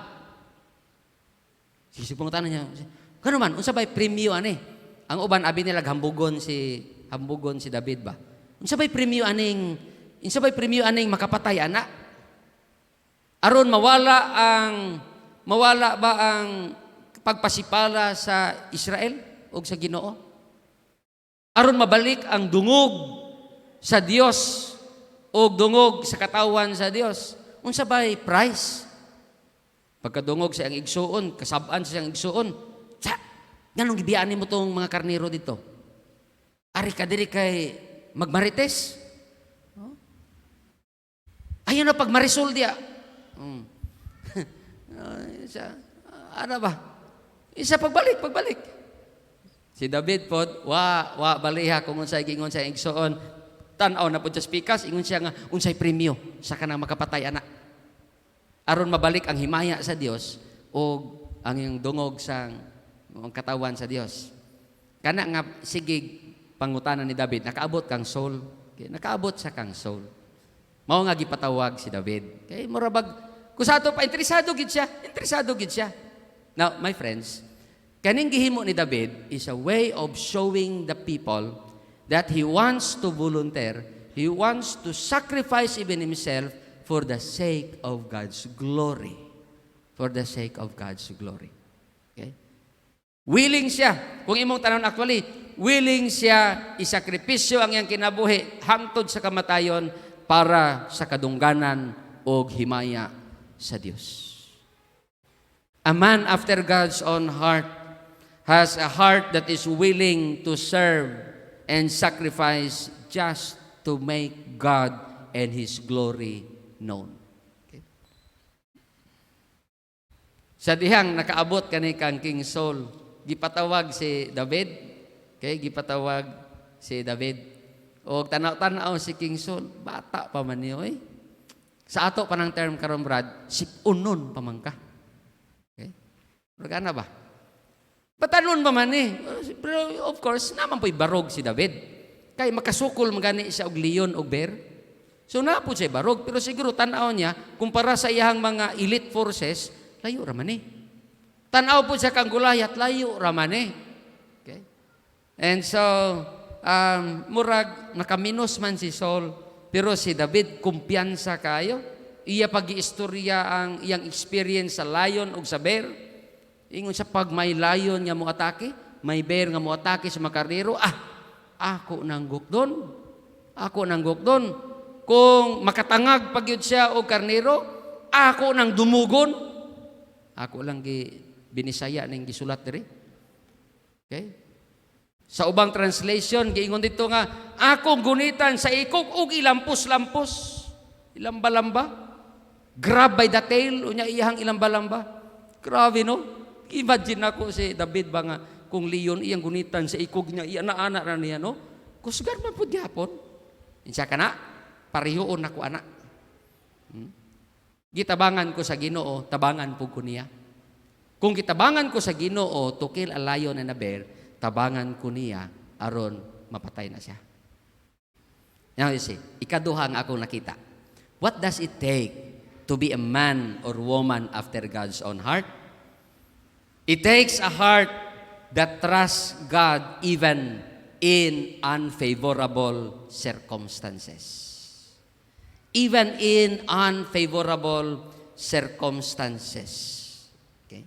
Sisipong tanong niya, kano man, unsa ba'y premyo ani? Ang uban abi nila hambugon si David ba? Unsa ba'y premyo aning makapatay ana? Aron mawala ba ang pagpasipala sa Israel o sa Ginoo? Aron mabalik ang dungog sa Dios o dungog sa katawan sa Dios. Unsa ba'y price? Pagkadungog sa iyang igsuon, kasabaan sa iyang igsuon, ganong gibiyaan mo tong mga karnero dito? Ari ka diri kay magmarites? Ayun na pagmarisol dia. Ano ba? Isa pagbalik. Si David po, wa baliha kung unsay gingon sa igsuon, tan-aw na po sa spikas, ingon siya nga, unsay premyo sa kanang makapatay anak. Aron mabalik ang himaya sa Dios o ang iyong dungog sa katawan sa Dios. Kana nga sige pangutanan ni David, nakaabot kang soul. Okay, nakaabot sa kang soul. Mao nga gipatawag si David. Kay murabag kusato pa interesado gid siya. Now, my friends, kaning gihimo ni David is a way of showing the people that he wants to volunteer, he wants to sacrifice even himself for the sake of God's glory. For the sake of God's glory. Okay? Willing siya. Kung imong tanon actually, willing siya isakripisyo ang iyang kinabuhi hangtod sa kamatayon para sa kadungganan o himaya sa Dios. A man after God's own heart has a heart that is willing to serve and sacrifice just to make God and His glory known. Okay. Sa dihang nakaabot kani kang King Saul, gipatawag si David. Okay, gipatawag si David. O tanaw-tanaw si King Saul, bata pa man niyo eh. Sa ato pa ng term karon Brad, sipunon pa man ka. Okay? Pero ba? Patanon pa man eh. Pero of course, naman po'y barog si David. Kay makasukol magani siya og leon og bear. So na po siya barog, pero siguro tanaw niya, kumpara sa iyang mga elite forces, layo raman eh. Tanaw po siya kang Goliath, layo raman eh. Okay? And so, murag, nakaminos man si Saul, pero si David, kumpiyansa kayo. Iya pag-iistorya ang iyang experience sa lion o sa bear. Ingon sa pag may lion nga mo atake, may bear nga mo atake sa makarnero, ako nangguk doon. Kung makatangag pagyud siya o karnero, ako nang dumugon. Ako lang binisaya ning gisulat diri. Okay? Sa ubang translation, giingon dito nga, akong gunitan sa ikog ug ilampos-lampos. Ilamba-lamba. Grab by the tail, unya iyang ilamba-lamba. Grabe no? Imagine ako si David ba nga, kung leon iyang gunitan sa ikog niya, iana-ana na niya no? Kusgar man po gyapon. Insya ka na? Parihoon ako anak. Gitabangan ko sa Ginoo, tabangan po ko niya. Kung gitabangan ko sa Ginoo, to kill a lion and a bear, tabangan ko niya, aron mapatay na siya. Now you see, ikaduhang akong nakita. What does it take to be a man or woman after God's own heart? It takes a heart that trusts God even in unfavorable circumstances. Even in unfavorable circumstances. Okay?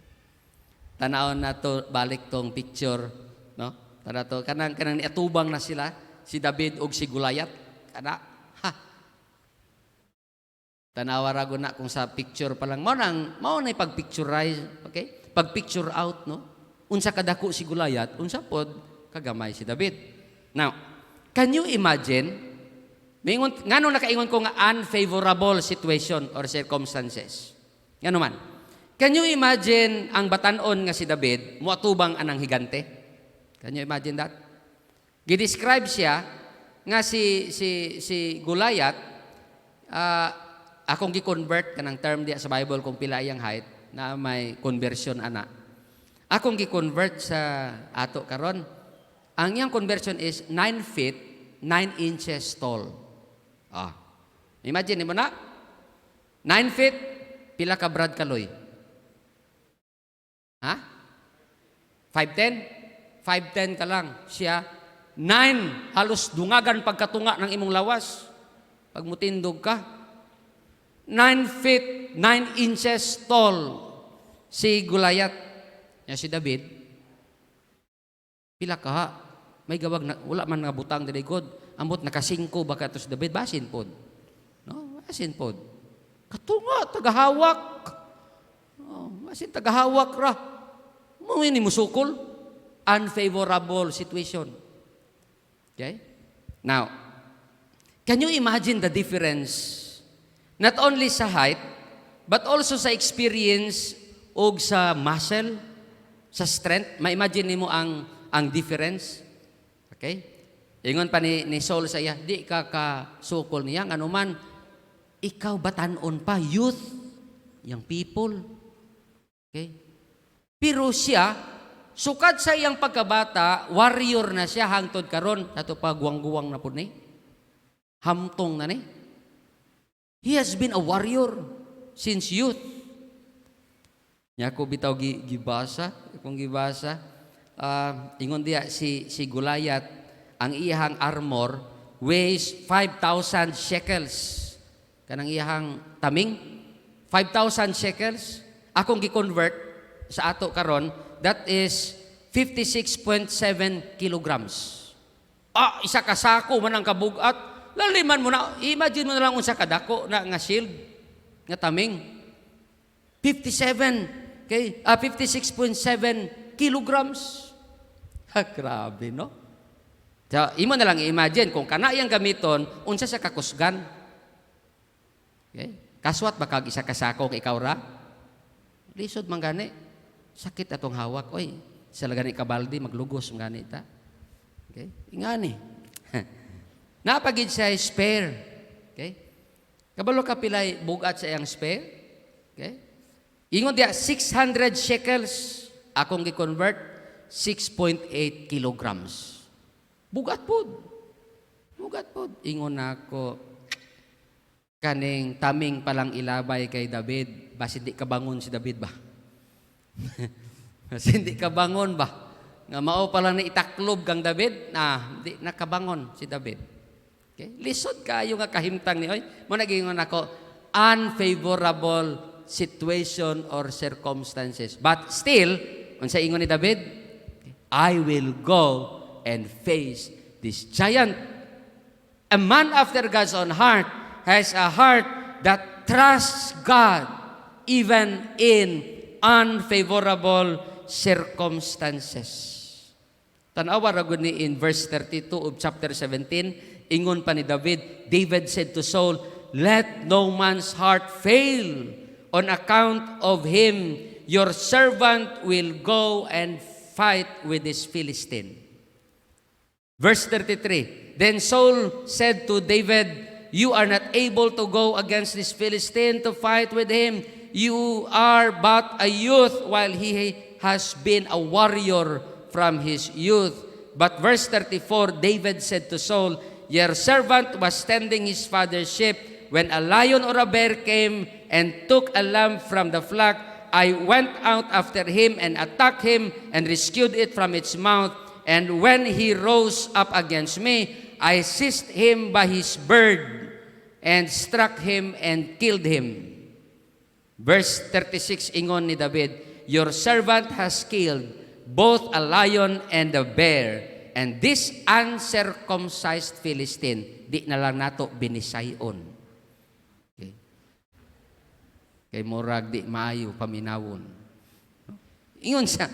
Tanawon na to, balik tong picture, no? Tara to, kanang niatubang na sila, si David ug si Goliath. Tanawarago na kung sa picture pa lang. Mao na pag-picturize, okay? Pag-picture out, no? Unsa kadako si Goliath, unsa pod kagamay si David. Now, can you imagine ngano nakaingon ko nga unfavorable situation or circumstances? Ngano man? Can you imagine ang batanon nga si David moatubang anang higante? Can you imagine that? Gidescribe siya nga si Goliath, akong gi-convert kanang term diya sa Bible kung pila iyang height na may conversion ana. Akong gi-convert sa ato karon. Ang iyang conversion is 9 feet, 9 inches tall. Imagine mo na, 9 feet, pila ka Brad Kaloy? Ha? 5'10"? 5'10" ka lang. Siya, 9, halos dungagan pagkatunga ng imong lawas. Pag mutindog ka. 9 feet, 9 inches tall. Si Goliath, ya si David, pila ka ha? May gawag na, wala man nga butang dili god. Ambot nakasingko baka to si David, basin pod. No, basin pod. Katunga, tagahawak. Basin tagahawak ra. Mo ni musukol. Unfavorable situation. Okay? Now, can you imagine the difference? Not only sa height, but also sa experience o sa muscle, sa strength. Ma-imagine mo ang difference. Okay? Ingon pa ni Saul sa iya, di ka kasukol niya, ano man, ikaw batanon pa, youth, young people. Okay? Pero siya, sukad sa iyang pagkabata, warrior na siya hangtod karon, nato pa guwang-guwang na po ni. Hamtong na ni. He has been a warrior since youth. Nya ko bitaw gibasa, kung gibasa, ingon diya si Goliath, ang iyang armor weighs 5,000 shekels. Kanang iyang taming 5,000 shekels. Akong gi-convert sa ato karon, that is 56.7 kilograms. Isa ka sako man ang kabugat. Laliman mo na, imagine mo na lang unsa kadako na nga shield, nga taming. 57, okay? 56.7 kilograms. Grabe, no? So, imo na lang i-imagine, kung kanayang gamiton, unsa sa kakusgan. Okay? Kaswat ba kag isa kasako kay ikaw ra? Lisod man gani. Sakit atong hawak. Oy, sila gani kabaldi, maglugos man gani ta. Okay? Ingani. Napagid siya spare. Okay? Kabalo ka pilay bugat sa iyang spare. Okay? Ingon dia 600 shekels. Akong gi-convert 6.8 kilograms. Bugat pod. Bugat pod. Ingon nako kaning taming palang ilabay kay David. Basi di kabangon si David ba? Basi di kabangon ba? Nga mao pala na itaklob kang David, di nakabangon si David. Okay? Lisod kayo nga kahimtang ni, mo nagingon ako, unfavorable situation or circumstances. But still, unsa ingon ni David, I will go and face this giant. A man after God's own heart has a heart that trusts God even in unfavorable circumstances. Tanawa ra gud ni in verse 32 of chapter 17, ingon pa ni David said to Saul, let no man's heart fail on account of him. Your servant will go and fight with this Philistine. Verse 33, then Saul said to David, you are not able to go against this Philistine to fight with him. You are but a youth, while he has been a warrior from his youth. But verse 34, David said to Saul, your servant was tending his father's sheep when a lion or a bear came and took a lamb from the flock. I went out after him and attacked him and rescued it from its mouth. And when he rose up against me, I seized him by his bird and struck him and killed him. Verse 36, ingon ni David, your servant has killed both a lion and a bear, and this uncircumcised Philistine, di na lang nato binisayon. Okay. Kay murag di maayo paminawon. Ingon siya,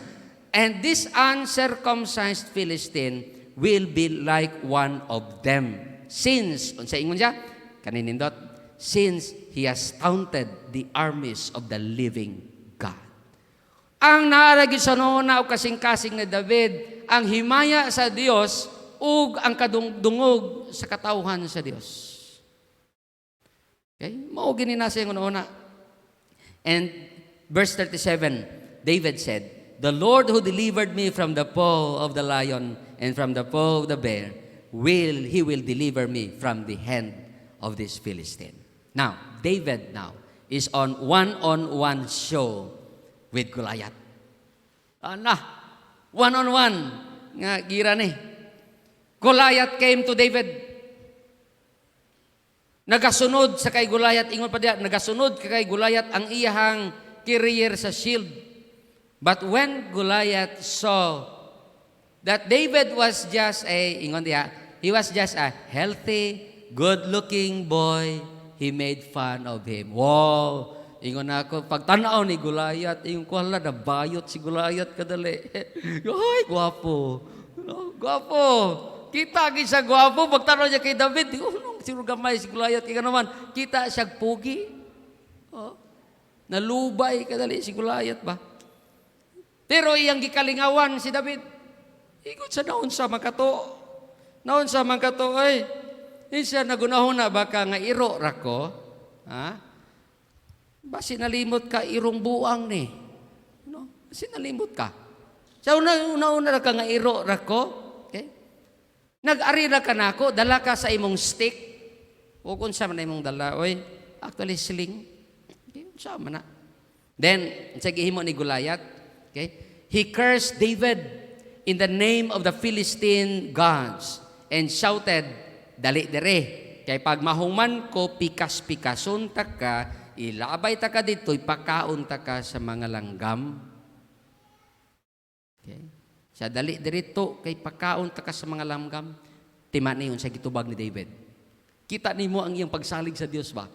and this uncircumcised Philistine will be like one of them. Since, unsa ingon siya? Kaninindot, since he has taunted the armies of the living God. Ang naaragi sa noona o kasing-kasing na David, ang himaya sa Dios ug ang kadungdungog sa katawhan sa Dios. Okay? Mao gini na sa una. And verse 37, David said, the Lord who delivered me from the paw of the lion and from the paw of the bear, He will deliver me from the hand of this Philistine. Now, David now is on one-on-one show with Goliath. One-on-one nga gira ni. Goliath came to David. Nagasunod sa kay Goliath, ingon pa diya, nagasunod kay Goliath ang iyahang carrier sa shield. But when Goliath saw that David was just he was just a healthy, good-looking boy, he made fun of him. Wow! Ingon ako, pagtanaw ni Goliath, ingon ko, hala, nabayot si Goliath kadali. Ay, gwapo. Gwapo. Kita sa gwapo, pagtanaw niya kay David, sino gamay si Goliath, ika naman, kita siya pugi. Nalubay kadali si Goliath ba? Pero iyang gikalingawan si David, ikot sa naon sa makato. Naon sa makato, ay, siya nagunahon na baka nga iro rako, basi nalimot ka irong buang ni. No? Basi nalimot ka. Sa una ka nga iro rako, okay? Nag-ari na ka nako, dala ka sa imong stick. O kung sa man imong dala, oy, actually sling. Okay, sa man na. Then, sa gihimo ni Goliath, okay? He cursed David in the name of the Philistine gods and shouted, dali dere, kay pag mahuman ko, pikas-pikason ta ka, ilabay ta ka dito, ipakaon ta ka sa mga langgam. Okay? Sa dali dito, kay pakaon ta ka sa mga langgam, tima niyon sa gitubag ni David. Kita nimo ang iyang pagsalig sa Dios ba?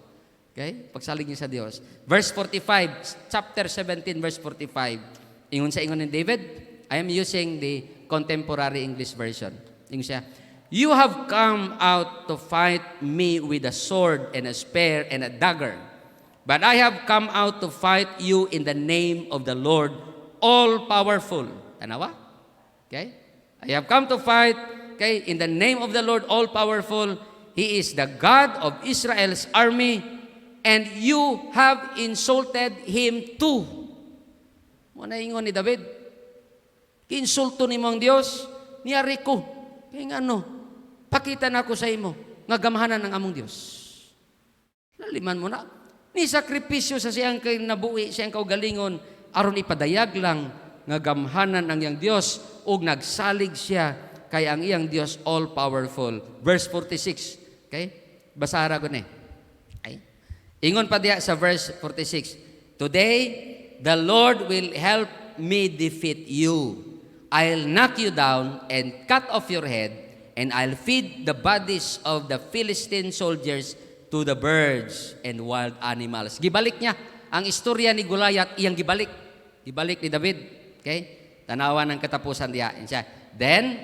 Okay? Pagsalig niya sa Dios. Verse 45, chapter 17, verse 45. Ingon ni David, I am using the contemporary English version. Ingon siya, you have come out to fight me with a sword and a spear and a dagger. But I have come out to fight you in the name of the Lord, all-powerful. Tanawa? Okay? I have come to fight, okay, in the name of the Lord, all-powerful. He is the God of Israel's army, and you have insulted Him too. Muna ingon ni David, kinsulto ni mong Diyos, niyari ko. Kaya nga pakita na ako sa imo, nga gamhanan ng among Diyos. Laliman mo na. Ni sakripisyo sa siyang kay nabuhi, siyang kaugalingon, aron ipadayag lang, nga gamhanan ang iyang Diyos, ug nagsalig siya, kay ang iyang Diyos all-powerful. Verse 46. Okay? Basara ko ni. Okay? Ingon pa diya sa verse 46. Today, the Lord will help me defeat you. I'll knock you down and cut off your head, and I'll feed the bodies of the Philistine soldiers to the birds and wild animals. Gibalik niya. Ang istorya ni Goliath, iyang gibalik. Gibalik ni David. Okay? Tanawan ng katapusan diya. Then,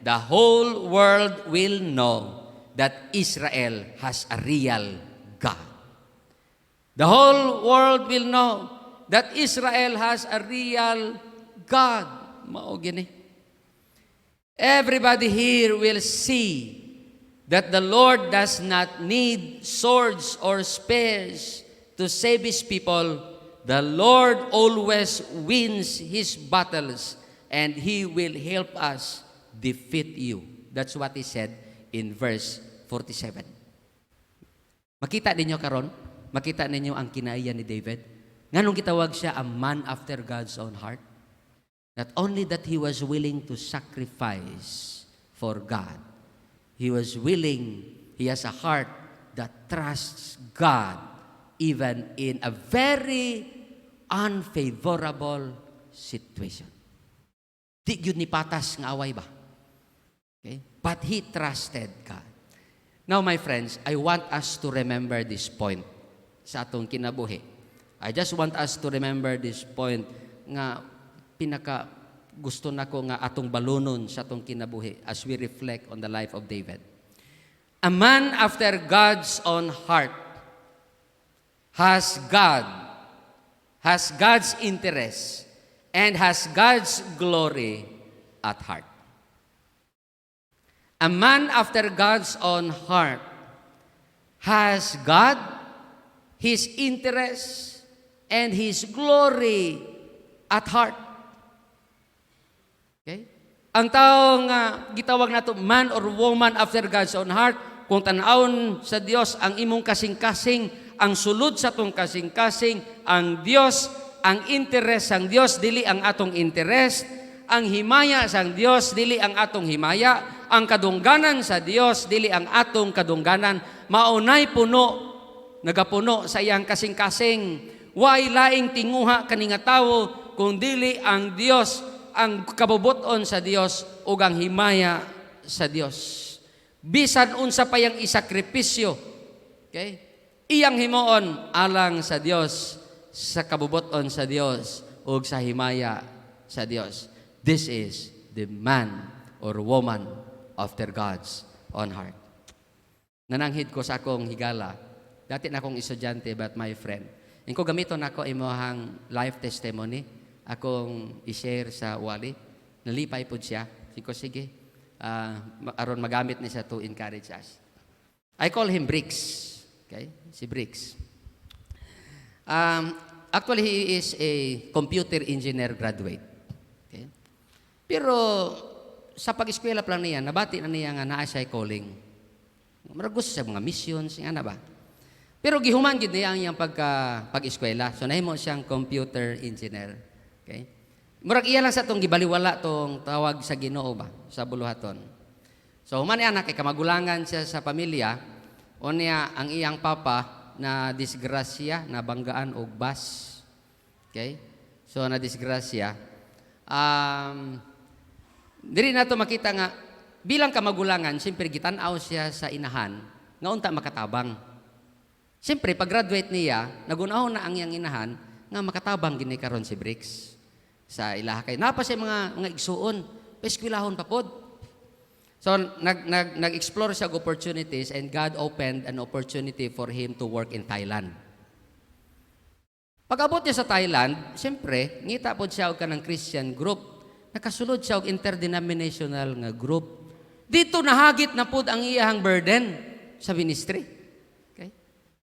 the whole world will know that Israel has a real God. The whole world will know that Israel has a real God. Mao gini. Everybody here will see that the Lord does not need swords or spears to save His people. The Lord always wins His battles, and He will help us defeat you. That's what He said in verse 47. Makita ninyo karon? Makita ninyo ang kinaiyan ni David? Nganong gitawag siya a man after God's own heart? Not only that he was willing to sacrifice for God, he was willing, he has a heart that trusts God even in a very unfavorable situation. Di yun ni patas ng away ba? Okay? But he trusted God. Now, my friends, I want us to remember this point sa atong kinabuhi. I just want us to remember this point nga pinaka gusto nako nga atong balunon sa atong kinabuhi as we reflect on the life of David. A man after God's own heart has God's interest, and has God's glory at heart. A man after God's own heart has God, His interest, and His glory at heart. Okay? Ang tao nga gitawag nato man or woman after God's own heart, kung tanawon sa Dios ang imong kasing-kasing, ang sulod sa tong kasing-kasing, ang Dios, ang interest sang Dios dili ang atong interest, ang himaya sang Dios dili ang atong himaya, ang kadungganan sa Dios dili ang atong kadungganan, maunay puno, nagapuno sa iyang kasing-kasing. Way laing tinguha kaninga tawo kung dili ang Dios, ang kabubuton sa Dios ug ang himaya sa Dios. Bisan unsa pa yang isakripisyo, okay? Iyang himuon alang sa Dios, sa kabubuton sa Dios ug sa himaya sa Dios. This is the man or woman after God's own heart. Nananghid ko sa akong higala. Dati na akong estudyante but my friend. Ingko gamiton ako imong life testimony akong i-share sa wali. Nalipay pud siya. Sige, aron magamit ni siya to encourage us. I call him Bricks. Okay? Si Bricks. Actually, he is a computer engineer graduate. Okay? Pero sa pag-eskwela pa lang niya, nabati na niya nga naa siya calling. Maragos sa mga missions, nga na ba? Pero gihuman gid niya ang iyang pag-eskwela. So nahimo siyang computer engineer. Okay? Murag iya lang sa tong gibaliwala tong tawag sa Ginoo ba sa buluhaton. So human niya kay kamagulangan siya sa pamilya, unya ang iyang papa na disgrasya, na banggaan og bus. Okay? So na disgrasya. Diri nato makita nga bilang kamagulangan, siyempre gitan-aw siya sa inahan nga unta makatabang. Siyempre, pag-graduate niya, nagunahon na ang iyang inahan nga makatabang gini karon si Bricks sa ilaha kay. Napa siya mga igsuon, eskwelahon pa pod. So, nag-explore siya og opportunities and God opened an opportunity for him to work in Thailand. Pag-abot niya sa Thailand, siyempre, ngita pod siya og kanang Christian group. Nakasulod siya og interdenominational nga group. Dito nahagit na pod ang iyang burden sa ministry.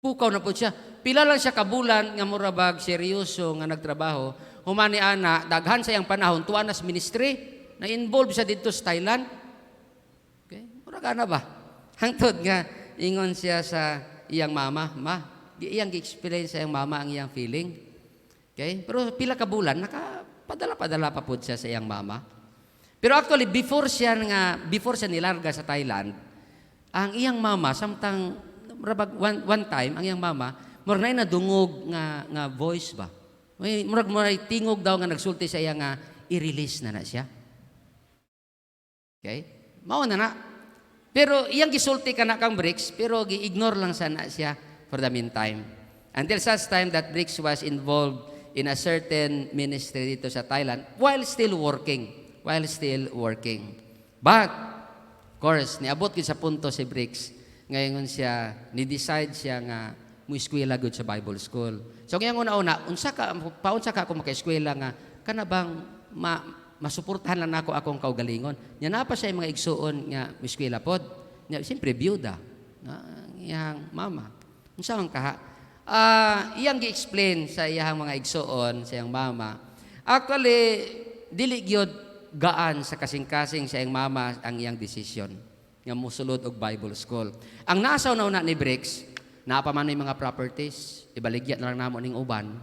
Pukaw na po siya. Pila lang siya kabulan nga murabag, seryoso nga nagtrabaho. Humani ana, daghan sa iyang panahon, tuwa na sa ministry, na-involve siya dito sa Thailand. Okay? Murag ana ba? Hangtod nga, ingon siya sa iyang mama, iyang gi-explain sa iyang mama ang iyang feeling. Okay? Pero pila kabulan, nakapadala-padala pa po siya sa iyang mama. Pero actually, before siya nilarga sa Thailand, ang iyang mama, samtang one time, ang iyang mama, murag na dungog nga voice ba? Murag tingog daw nga nagsulti sa iya nga i-release na siya. Okay? Mao na. Pero iyang gisulti ka na kang Bricks, pero gi-ignore lang sana siya for the meantime. Until such time that Bricks was involved in a certain ministry dito sa Thailand while still working. But, of course, niabot ko sa punto si Bricks, ngayon siya, ni-decide siya nga mo-eskwela gud sa Bible School. So ngayon una-una, paunsa ka ako maka-eskwela nga, kanabang masuportahan lang nako akong kaugalingon. Nya na pa siya yung mga igsuon nga mo-eskwela pod. Nya siyempre byuda, iyang mama. Unsa man kaha? Iyang gi-explain sa iyang mga igsuon sa iyang mama. Actually, dili gyud gaan sa kasing-kasing sa iyang mama ang iyang decision nga musulod og Bible School. Ang nasaw na una ni Bricks, napaman yung mga properties, ibaligya na lang namo ning uban.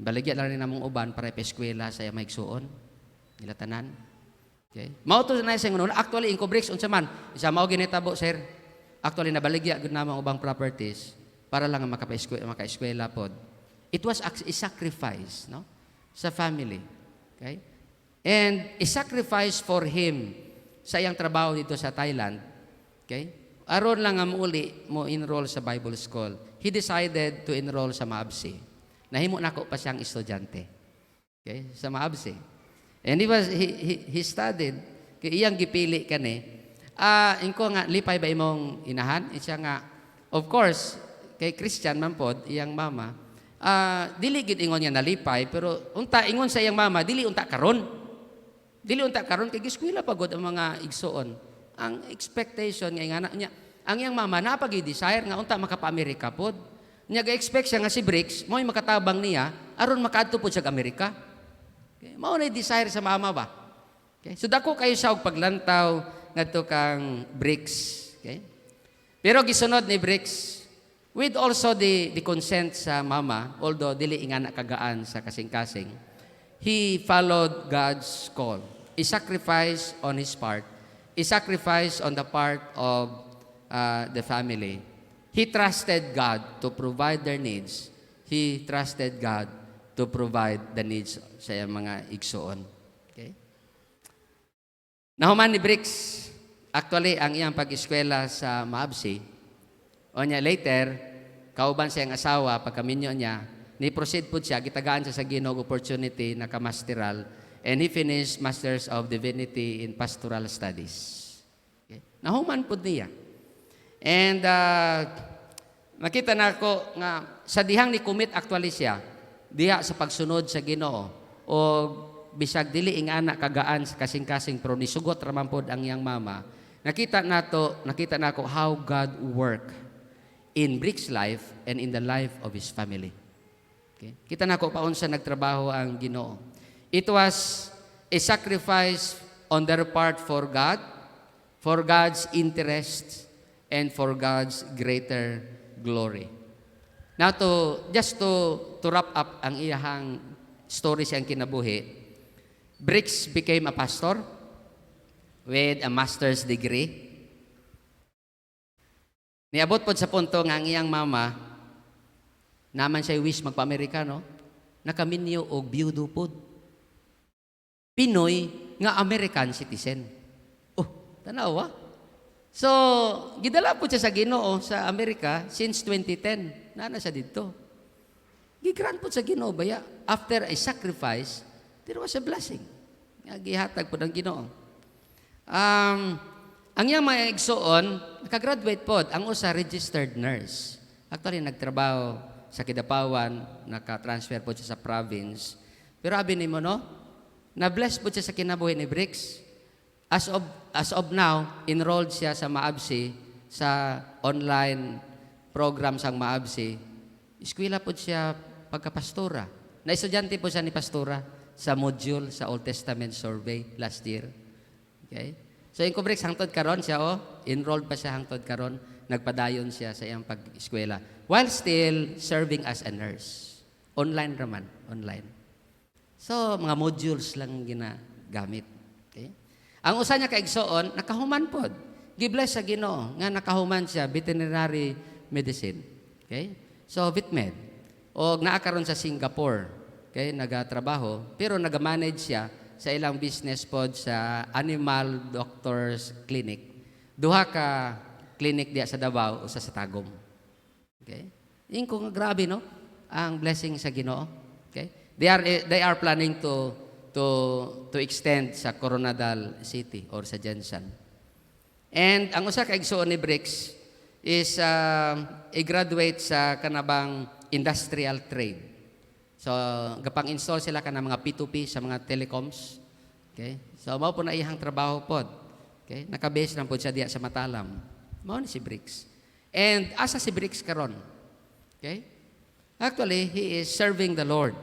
Ibaligya na lang namong uban para ipeskwela sa iyang maigsuon. Nila tanan. Okay? Mao to na sa ngono. Actually, inko Bricks unsa man, isa mao ginitabo, sir. Actually, nabaligya gud namong ubang properties para lang maka-eskwela pod. It was a sacrifice, no? Sa family. Okay? And a sacrifice for him sa iyang trabaho dito sa Thailand. Okay? Aron lang nga mo enroll sa Bible School. He decided to enroll sa Maabsi. Nahimo nako pa siyang estudyante. Okay? Sa Maabsi. And he studied. Kay iyang gipili kani. Inko nga lipay ba imong inahan? Siya nga of course kay Christian man pod iyang mama. Dili gid ingon niya nalipay pero unta ingon sa iyang mama dili unta karon. Dili unta karon kay giskwela pagod ang mga igsuon. Ang expectation nga niya, ang iyang mama napagi-desire nga unta makapa-Amerika pod. Nya ga-expect siya nga si Bricks mo'y makatabang niya aron makaadto pod sa Amerika. Okay. Mao na desire sa mama ba? Okay? So dako kayo sa og paglantaw ngadto kang bricks. Okay? Pero gisunod ni bricks with also the consent sa mama, although dili ingana kagaan sa kasing-kasing, he followed God's call. A sacrifice on his part, a sacrifice on the part of the family. He trusted God to provide their needs. He trusted God to provide the needs sa iyang mga igsuon. Okay? Nahuman ni Bricks, actually, ang iyang pag-eskwela sa Maabsi, o niya later, kauban sa iyang asawa, pagkaminyo niya, ni-proceed po siya, gitagaan siya sa Ginoo opportunity na kamasteral, and he finished Masters of Divinity in Pastoral Studies. Okay? Nahuman po niya. And makita na ako nga, sa dihang ni commit actually siya, diha sa pagsunod sa Ginoo, o bisag dili ing anak kagaan sa kasing-kasing pero nisugot raman pod ang iyang mama. Nakita nako how God work in Brick's life and in the life of his family. Okay? Kita nako paunsa nagtrabaho ang Ginoo. It was a sacrifice on their part for God, for God's interests, and for God's greater glory. Now just to wrap up ang iyahang story siyang kinabuhi, Bricks became a pastor with a master's degree. Niabot po sa punto nga ang iyang mama, naman siya wish magpa-Amerikano, nakaminyo og biyudo po. Pinoy nga American citizen. Oh, tanawa. So, gidala po siya sa Ginoo sa Amerika since 2010. Nana siya dito. Gigrant po sa Ginoo baya. After a sacrifice, there was a blessing. Gihatag po ng Ginoo. Ang iyang mga igsoon, nakagraduate po. Ang usa registered nurse. Actually, nagtrabaho sa Kidapawan, naka-transfer po siya sa province. Pero abi ni mo, no? Na-bless po siya sa kinabuhi ni Bricks. As of now, enrolled siya sa Maabsi, sa online program sang Maabsi. Eskwela po siya pagkapastora. Na-estudyante po siya ni pastora sa module sa Old Testament survey last year. Okay? So yung Bricks hangtod karon siya, enrolled pa siya hangtod karon, nagpadayon siya sa iyang pag-eskwela while still serving as a nurse. Online raman, online. So mga modules lang ginagamit. Okay? Ang usa niya kaigsoon, nakahuman pod. Gibless sa Ginoo nga nakahuman siya veterinary medicine. Okay? So VetMed. O naakaron sa Singapore. Okay, nagatrabaho, pero nagamanage siya sa ilang business pod sa Animal Doctors Clinic. Duha ka clinic diya sa Davao o sa Tagum. Okay? Ingko nga grabe no ang blessing sa Ginoo. Okay? They are planning to extend sa Coronadal City or sa Jensen. And ang usa ka igsuon ni Bricks is a graduate sa kanabang industrial trade. So, gapang-install sila ka ng mga P2P sa mga telecoms. Okay? So, mao po na iyang trabaho pod. Okay? Nakabase lang po siya diya sa Matalam. Mao ni si Bricks. And asa si Bricks karon? Okay? Actually, he is serving the Lord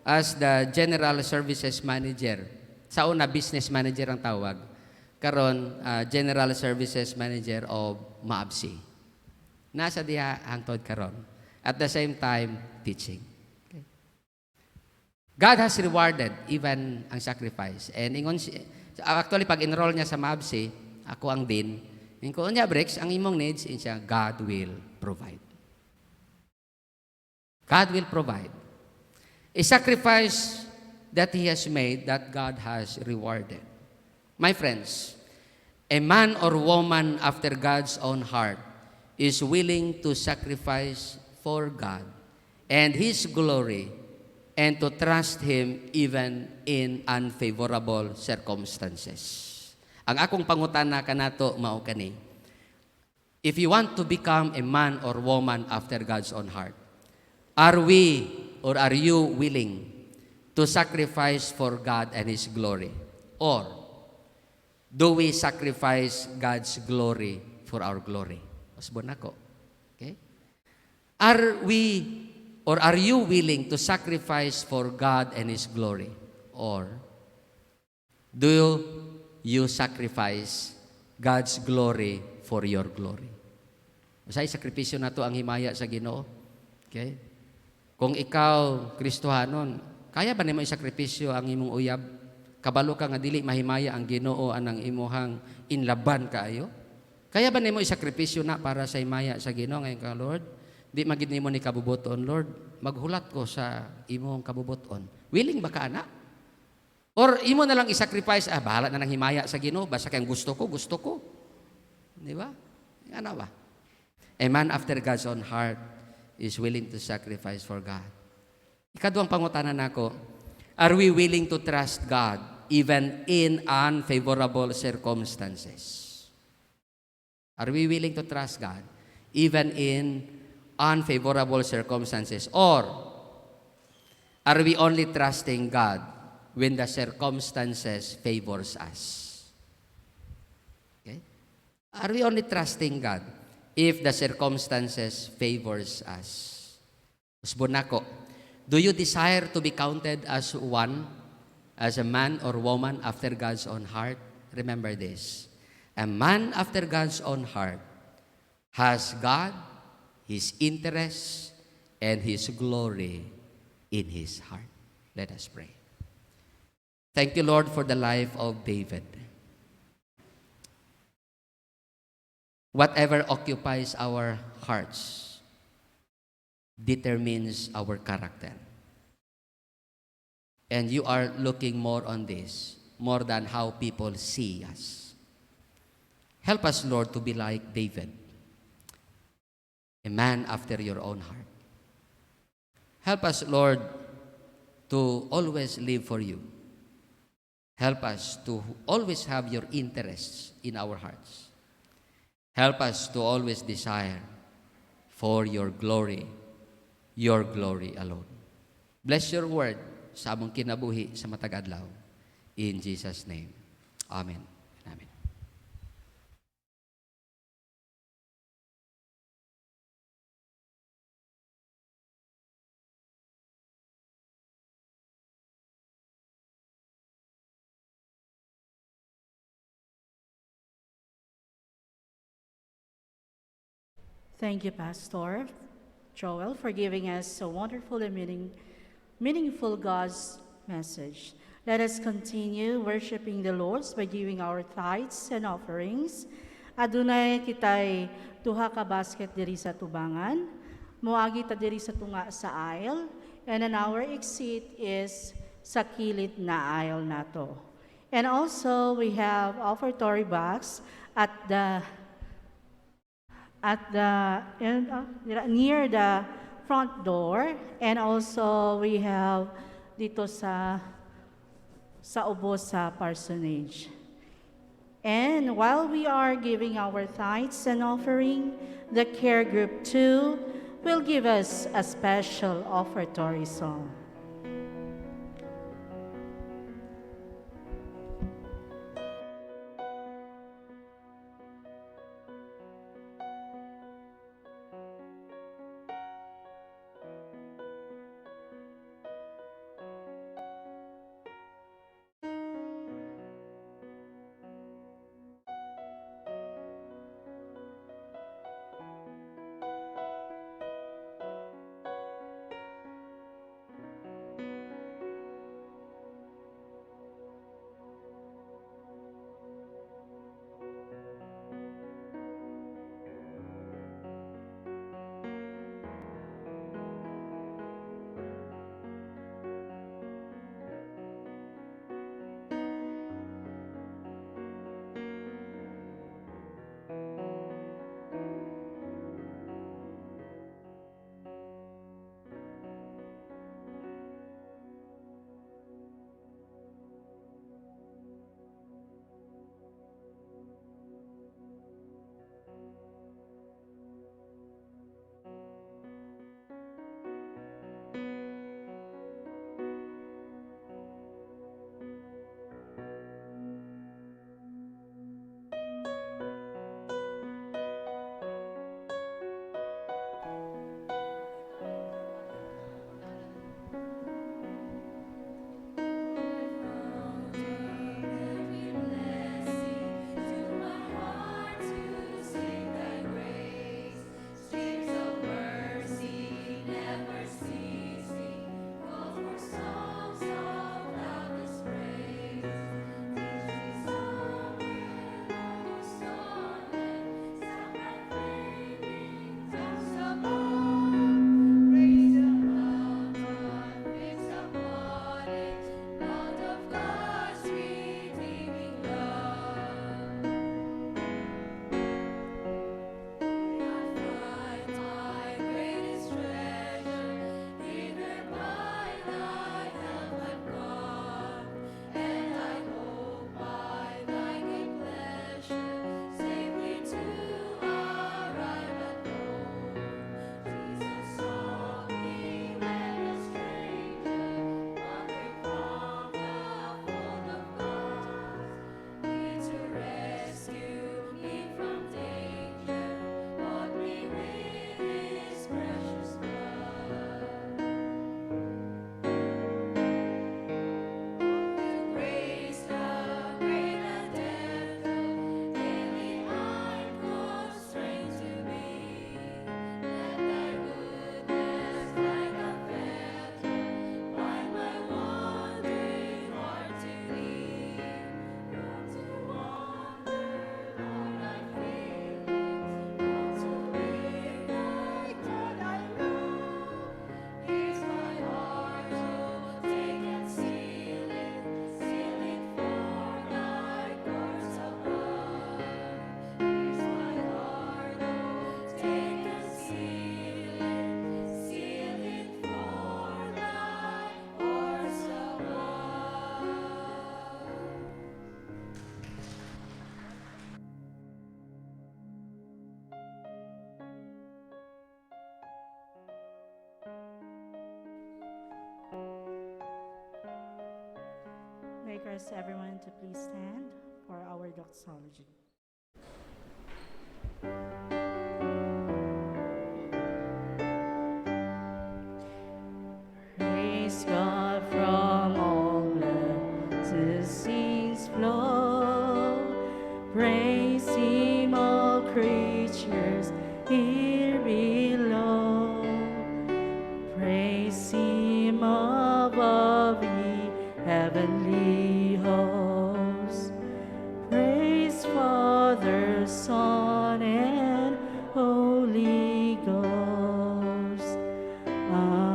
as the General Services Manager. Sa una, Business Manager ang tawag. Karon, General Services Manager of Maabsi. Nasa diya hangtod karon. At the same time, teaching. God has rewarded even ang sacrifice. And ingon actually pag enroll niya sa Maabsi, ako ang dean. Ingon niya Bricks, ang imong needs siya God will provide. God will provide. A sacrifice that he has made that God has rewarded. My friends, a man or woman after God's own heart is willing to sacrifice for God and his glory and to trust Him even in unfavorable circumstances. Ang akong pangutana kanato mao kani. If you want to become a man or woman after God's own heart, are we or are you willing to sacrifice for God and His glory? Or do we sacrifice God's glory for our glory? Masbon ako. Okay? Are we or are you willing to sacrifice for God and His glory? Or do you sacrifice God's glory for your glory. Usay sakripisyo na to ang himaya sa Ginoo. Okay? Kung ikaw Kristohanon, kaya ba nimo isakripisyo ang imong uyab? Kabalo ka nga dili mahimaya ang Ginoo anang imuhang inlaban kaayo? Kaya ba nimo isakripisyo na para sa himaya sa Ginoo ngayon ka, Lord? Di magid nimo ni kabubuton, Lord, maghulat ko sa imong kabubuton. Willing ba ka ana? Or imo na lang isacrifice, bahala na ng himaya sa Ginoo, basta kayong gusto ko. Di ba? Ano ba? A man after God's own heart is willing to sacrifice for God. Ikaduhang pangutanan nako, are we willing to trust God even in unfavorable circumstances? Are we willing to trust God even in unfavorable circumstances? Or are we only trusting God when the circumstances favors us? Okay? Are we only trusting God if the circumstances favors us? Usbon nako, do you desire to be counted as a man or woman after God's own heart? Remember this. A man after God's own heart has God, His interests, and His glory in his heart. Let us pray. Thank you, Lord, for the life of David. Whatever occupies our hearts determines our character. And you are looking more on this, more than how people see us. Help us, Lord, to be like David, a man after your own heart. Help us, Lord, to always live for you. Help us to always have your interests in our hearts. Help us to always desire for your glory alone. Bless your word sa among kinabuhi sa matag adlaw. In Jesus' name. Amen. Amen. Thank you, Pastor Joel, for giving us a wonderful and meaningful God's message. Let us continue worshiping the Lord by giving our tithes and offerings. Adunay kitay duha ka basket diri sa tubangan, moagi ta diri sa tunga sa aisle, and an our exit is sa kilid na aisle nato. And also we have offertory box at the near the front door, and also we have dito sa ubo sa parsonage. And while we are giving our tithes and offering, the care group 2 will give us a special offertory song. request everyone to please stand for our doxology. Praise God from all blessings flow. Praise Him, all creatures here below. Praise Him above, ye heavenly hosts. Praise Father, Son, and Holy Ghost. Amen.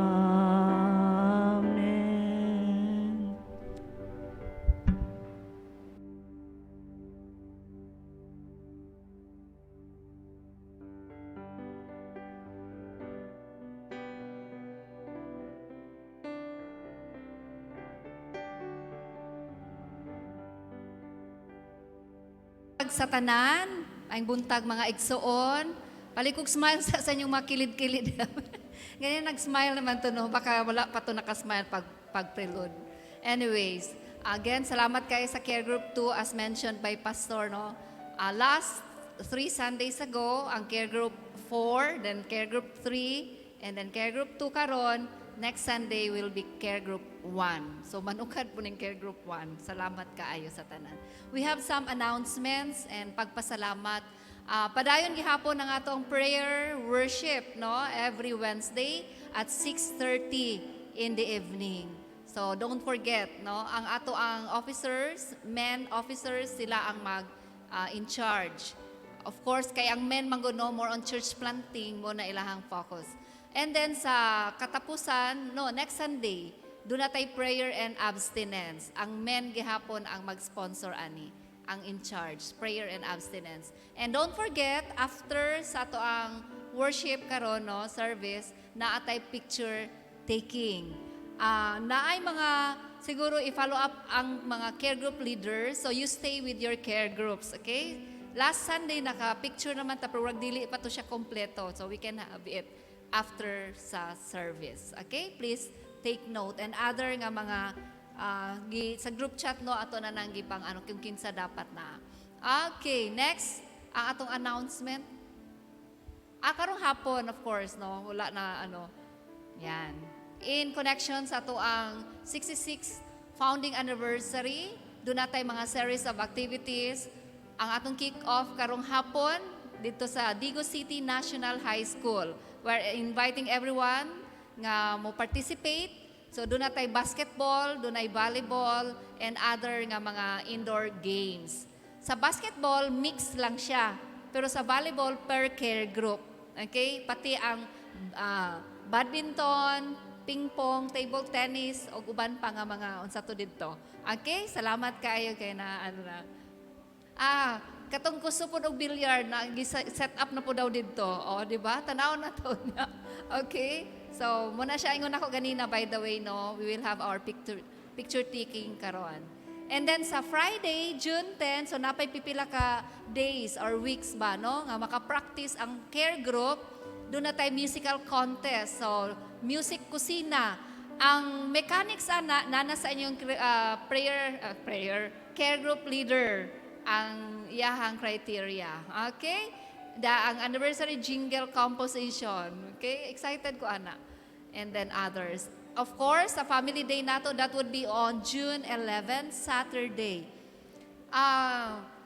Sa tanan, ang buntag mga igsoon, palikog smile sa inyong mga kilid-kilid. Ganyan nag-smile naman to, no? Baka wala pa to nakasmile pag-prelude. Anyways, again, salamat kayo sa Care Group 2 as mentioned by Pastor, no? Last 3 Sundays ago, ang Care Group 4, then Care Group 3, and then Care Group 2 karon. Next Sunday will be Care Group 1. So manukad po ng Care Group 1. Salamat kaayo sa tanan. We have some announcements and pagpasalamat. Padayon gihapon ang atong prayer worship, no? Every Wednesday at 6:30 in the evening. So don't forget, no? Ang officers, men officers, sila ang in charge. Of course, kay ang men manguno more on church planting mo na ilahang focus. And then sa katapusan, no, next Sunday, doon na tayo prayer and abstinence. Ang men gihapon ang mag-sponsor ani, ang in charge, prayer and abstinence. And don't forget, after sa to ang worship karon, no, service, na atay picture taking. Naay mga, siguro i-follow up ang mga care group leaders, so you stay with your care groups, okay? Last Sunday, naka-picture naman ta, pero dili pa to siya kompleto, so we can have it after sa service. Okay? Please take note. And other nga mga sa group chat, no, ato na nang gipang kung kinsa dapat na. Okay, next, ang atong announcement. Karong hapon, of course, no, wala na yan. In connection sa ato ang 66th founding anniversary, doon na tayo mga series of activities. Ang atong kick-off karong hapon dito sa Digo City National High School. We're inviting everyone nga mo participate. So doon na tayo basketball, doon ay volleyball, and other nga mga indoor games. Sa basketball, mix lang siya. Pero sa volleyball, per care group. Okay? Pati ang badminton, ping-pong, table tennis, o uban pa nga mga unsa to dito. Okay? Salamat kayo kay na katong gusto po og billiard na set up na po daw dito. O, di ba? Tanaw na to niya. Okay? So, muna siya ingon ako ganina, by the way, no, we will have our picture taking karon. And then sa Friday, June 10, so napay pipila ka days or weeks ba, no? Nga makapractice ang care group, doon na tayo musical contest. So, music kusina. Ang mechanics nana sa inyong care group leader ang iyahang criteria. Okay? Ang anniversary jingle composition. Okay? Excited ko, ana. And then others. Of course, sa family day nato, that would be on June 11, Saturday.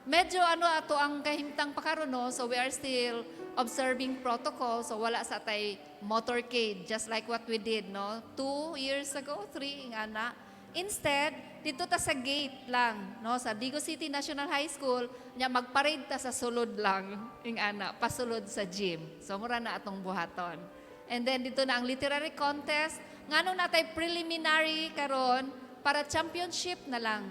Medyo ato ang kahimtang pakaron, no? So we are still observing protocol. So wala sa tay motorcade, just like what we did, no? 2 years ago, 3, nga na. Instead, dito ta sa gate lang, no, sa Digo City National High School, nya magparade ta sa sulod lang, pasulod sa gym. So mura na atong buhaton. And then dito na ang literary contest, ngano natay preliminary karon para championship na lang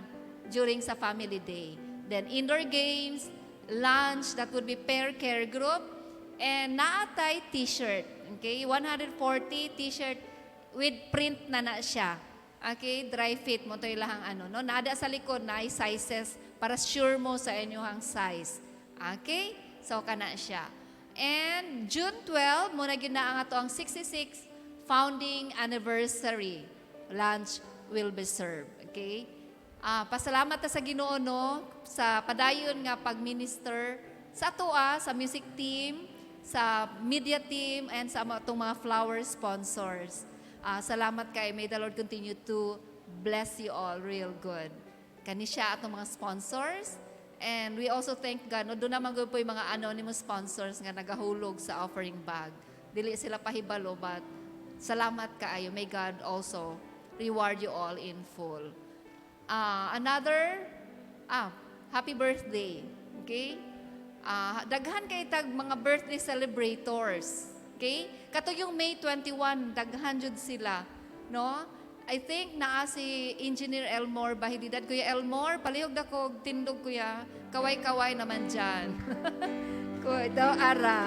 during sa family day. Then indoor games, lunch, that would be pair care group, and naatay t-shirt. Okay, 140 t-shirt with print na siya. Okay, dry fit mo to ilahang no? Nada sa likod na ay sizes para sure mo sa inyong size. Okay? So, kana siya. And June 12, muna gyud na ang ato ang 66 founding anniversary. Lunch will be served. Okay? Pasalamat ta sa Ginoo no sa padayon nga pag-minister sa atoa, sa music team, sa media team, and sa itong mga flower sponsors. Salamat kay may the Lord continue to bless you all real good. Kani siya atong mga sponsors. And we also thank God. No, doon naman po yung mga anonymous sponsors nga nagahulog sa offering bag. Dili sila pahibalo, but salamat kaayo. May God also reward you all in full. Happy birthday. Okay? Daghan kay tag mga birthday celebrators. Okay? Kato yung May 21, daghan jud sila, no? I think naa si Engineer Elmore Bahididad. Kuya Elmore, palihog na ko, tindog kuya. Kaway-kaway naman dyan. Kuya, daw ara.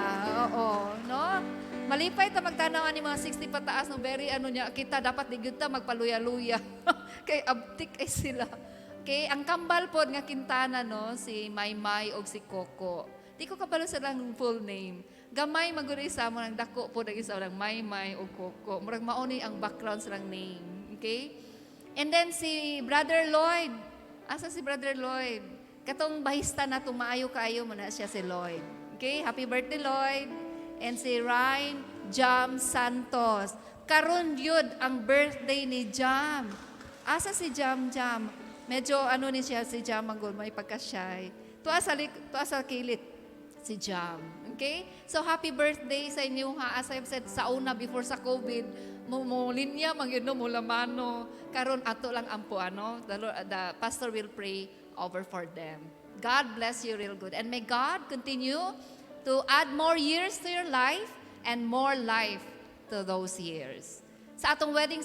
Oo, no? Malipay ta magtanawan ni mga 60 pataas no very niya kita dapat digud ta magpaluya-luya. Kay abtik ay sila. Okay, ang kambal pod nga kintana no si Maymay og si Coco. Di ko kabalo sa lang full name. Gamay maguri sa mo nang dako pod ang isa lang Maymay og Coco. Murag mauni ang background sa lang name. Okay? And then si Brother Lloyd. Asa si Brother Lloyd? Katong bahista na maayo kaayo mo na siya si Lloyd. Okay? Happy birthday Lloyd. And si Ryan Jam Santos. Karon yun ang birthday ni Jam. Asa si Jam Jam? Medyo ni siya si Jam Manggol, may pagka-shy. Tuwa sa kilit si Jam. Okay? So happy birthday sa inyo ha. As I've said sa una before sa COVID, mo linya magyud mo lamano. Karon ato lang ampo the pastor will pray over for them. God bless you real good. And may God continue to add more years to your life and more life to those years. Sa atong wedding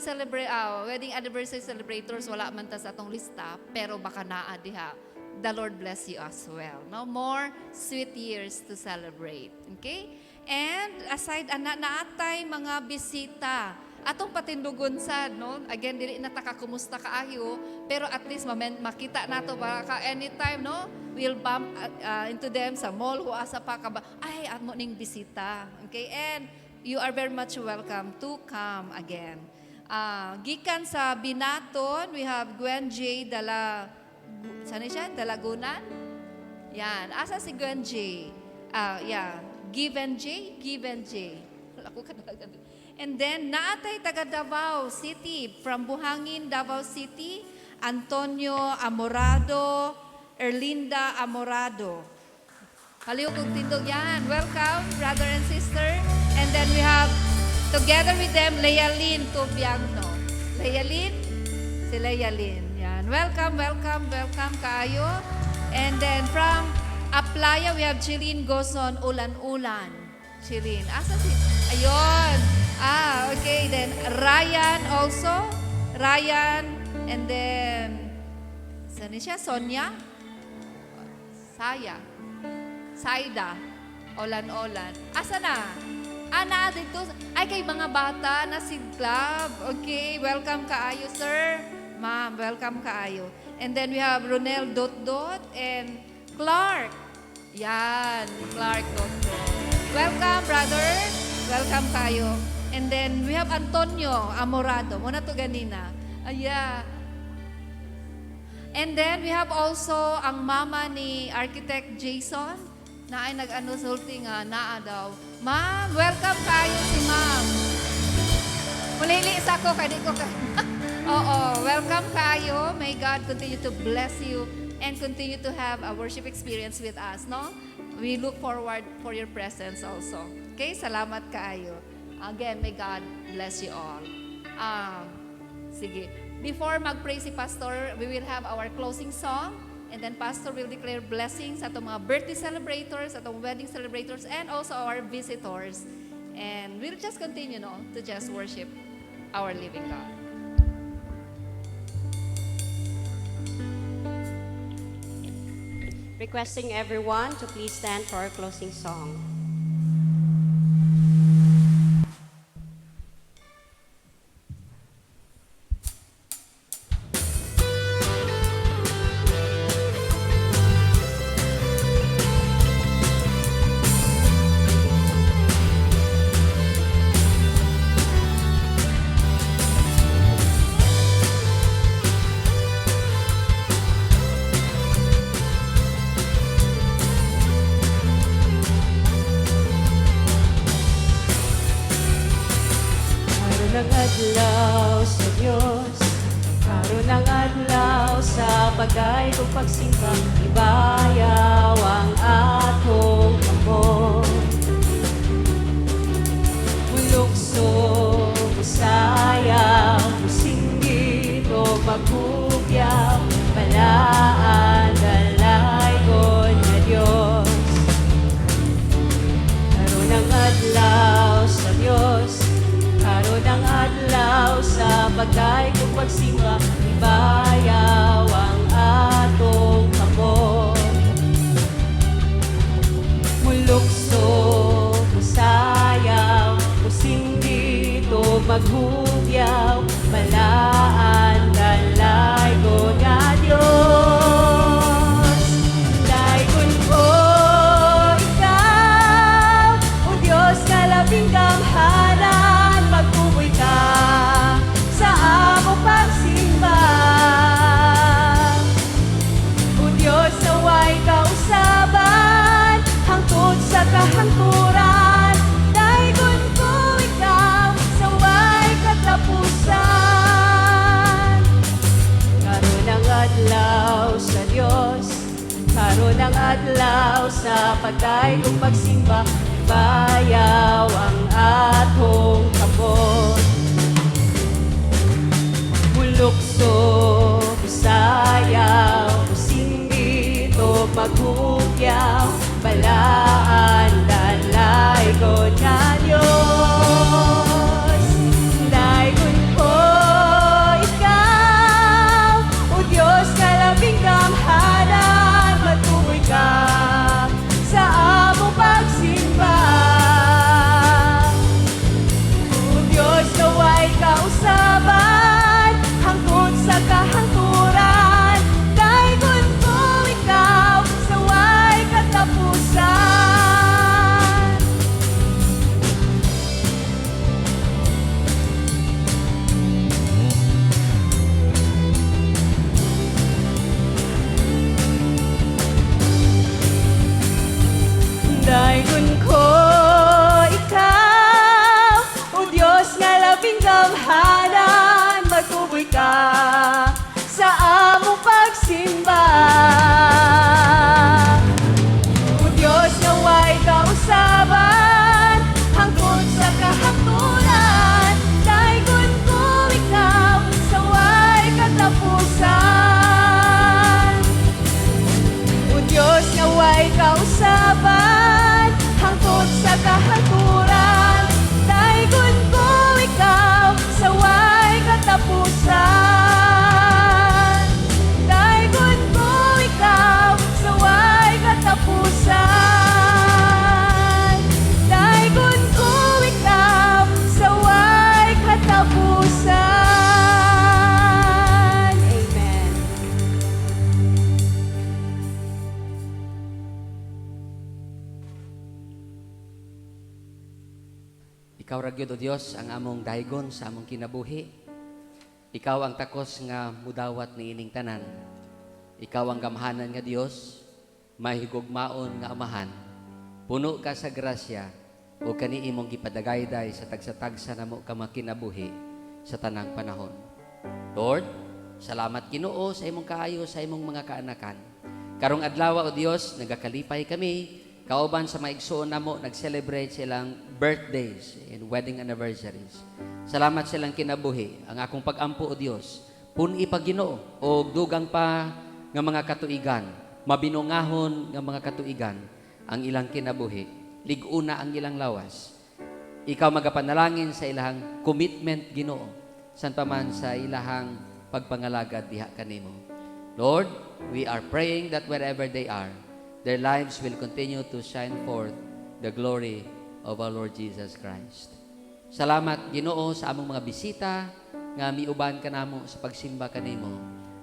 anniversary celebrators, wala man ta sa atong lista, pero baka naa diha. The Lord bless you as well. No more sweet years to celebrate. Okay? And aside naatay mga bisita, atong patindugon sad, no? Again, dili na ta kumusta kaayo, pero at least makita nato baka anytime, no? We'll bump into them sa mall, huasa pa ka ba, ay, amo ning bisita. Okay? And you are very much welcome to come again. Gikan sa Binaton, we have Gwen J. Saan siya? Dalagunan? Yan. Asa si Gwen J? Given J. And then, naatay taga Davao City, from Buhangin, Davao City, Antonio Amorado, Erlinda Amorado. Haliw kong tindog yan. Welcome, brother and sister. And then we have, together with them, Lealyn Tubiagno. Lealyn? Si Lealyn. Yan. Welcome kaayo. And then from Aplaya, we have Chilin Goson Ulan-Ulan. Chilin. Asa si? Ayun. Okay. Then Ryan also. Ryan. And then, saan siya? Sonia? Saida. Olan-Olan. Asa na? Ana, dito. Ay, kay mga bata na si club. Okay, welcome kaayo, sir. Ma'am, welcome kaayo. And then we have Ronel Dot and Clark. Yan, Clark Dot. Welcome, brother. Welcome kayo. And then we have Antonio Amorado. Muna to ganina. And then we have also ang mama ni Architect Jason na ay nag-sulti nga naa daw. Ma'am, welcome kayo si ma'am. Mulili sa ako, kadi ko ka. Oo, welcome kayo. May God continue to bless you and continue to have a worship experience with us, no? We look forward for your presence also. Okay, salamat kayo. Again, may God bless you all. Sige. Before mag-pray si Pastor, we will have our closing song. And then Pastor will declare blessings sa itong mga birthday celebrators, at itong wedding celebrators, and also our visitors. And we'll just continue, no, to just worship our living God. Requesting everyone to please stand for our closing song. ng adlaw sa Diyos, karon ng adlaw sa bagay kong pagsimba, ibayaw ang atong kamot. Mulukso, Musaya, musinggit o magkugyaw, balaan, dalay ko na Diyos. Karon ang adlaw sa Diyos, karon ang adlaw sa bagay kong pagsimba, ibayaw ang atong kamot. Mulukso, musayaw, musinggit o maghugyaw, balaan, dalay ko nga Diyos. Daygon ko ikaw, o Diyos ka labing gamhanan, magtuboy ka sa among pagsimba. O Diyos naway kausaban, hangtod sa kahangturan, daygon ko ikaw sa way katapusan. Karon ang adlaw sa Diyos, karon ang adlaw sa pagkay kong pagsimba, bayaw ang atong kamot. Mulukso, musayaw, musinggit o maghugyaw, balaan, dalay ko na Diyos. Daygon ko ikaw, o Diyos ka labing gamhanan, matuloy ka sa among pagsimba. O Diyos naway kausaban, hangtod sa kahangturan, daygon ko ikaw sa way katapusan. Daygon ko ikaw, o Diyos nga labing gamhanan, magtuboy ka sa among pagsimba. O Diyos naway kausaban, hangtod sa kahapturan, daygon ko ikaw sa way katapusan. O Diyos naway kausaban, hangtod sa kahaturan, daygon ko ikaw sa way katapusan. Daygon ko ikaw sa way katapusan. Daygon ko ikaw sa way katapusan. Amen. Ikaw ra gyud o Dios ang among daygon sa among kinabuhi. Ikaw ang takos nga mudawat ni ining tanan. Ikaw ang gamhanan nga Dios, mahigugmaon nga amahan. Puno ka sa grasya o kani imong gipadagayday sa tagsa-tagsa namo ka makinabuhi sa tanang panahon. Lord, salamat Ginoo sa imong kaayo sa imong mga kaanakan. Karong adlaw o Dios, nagakalipay kami kauban sa maigsuon namo nag-celebrate silang birthdays and wedding anniversaries. Salamat silang kinabuhi. Ang akong pag-ampo o Dios, pun-i pa Ginoo o dugang pa nga mga katuigan, mabinungahon nga mga katuigan ang ilang kinabuhi. Liguna ang ilang lawas. Ikaw magapanalangin sa ilang commitment Ginoo, san pa man sa ilahang pagpangalagad diha kanimo. Lord, we are praying that wherever they are, their lives will continue to shine forth the glory of our Lord Jesus Christ. Salamat Ginoo sa among mga bisita nga miuban kanamo sa pagsimba kanimo.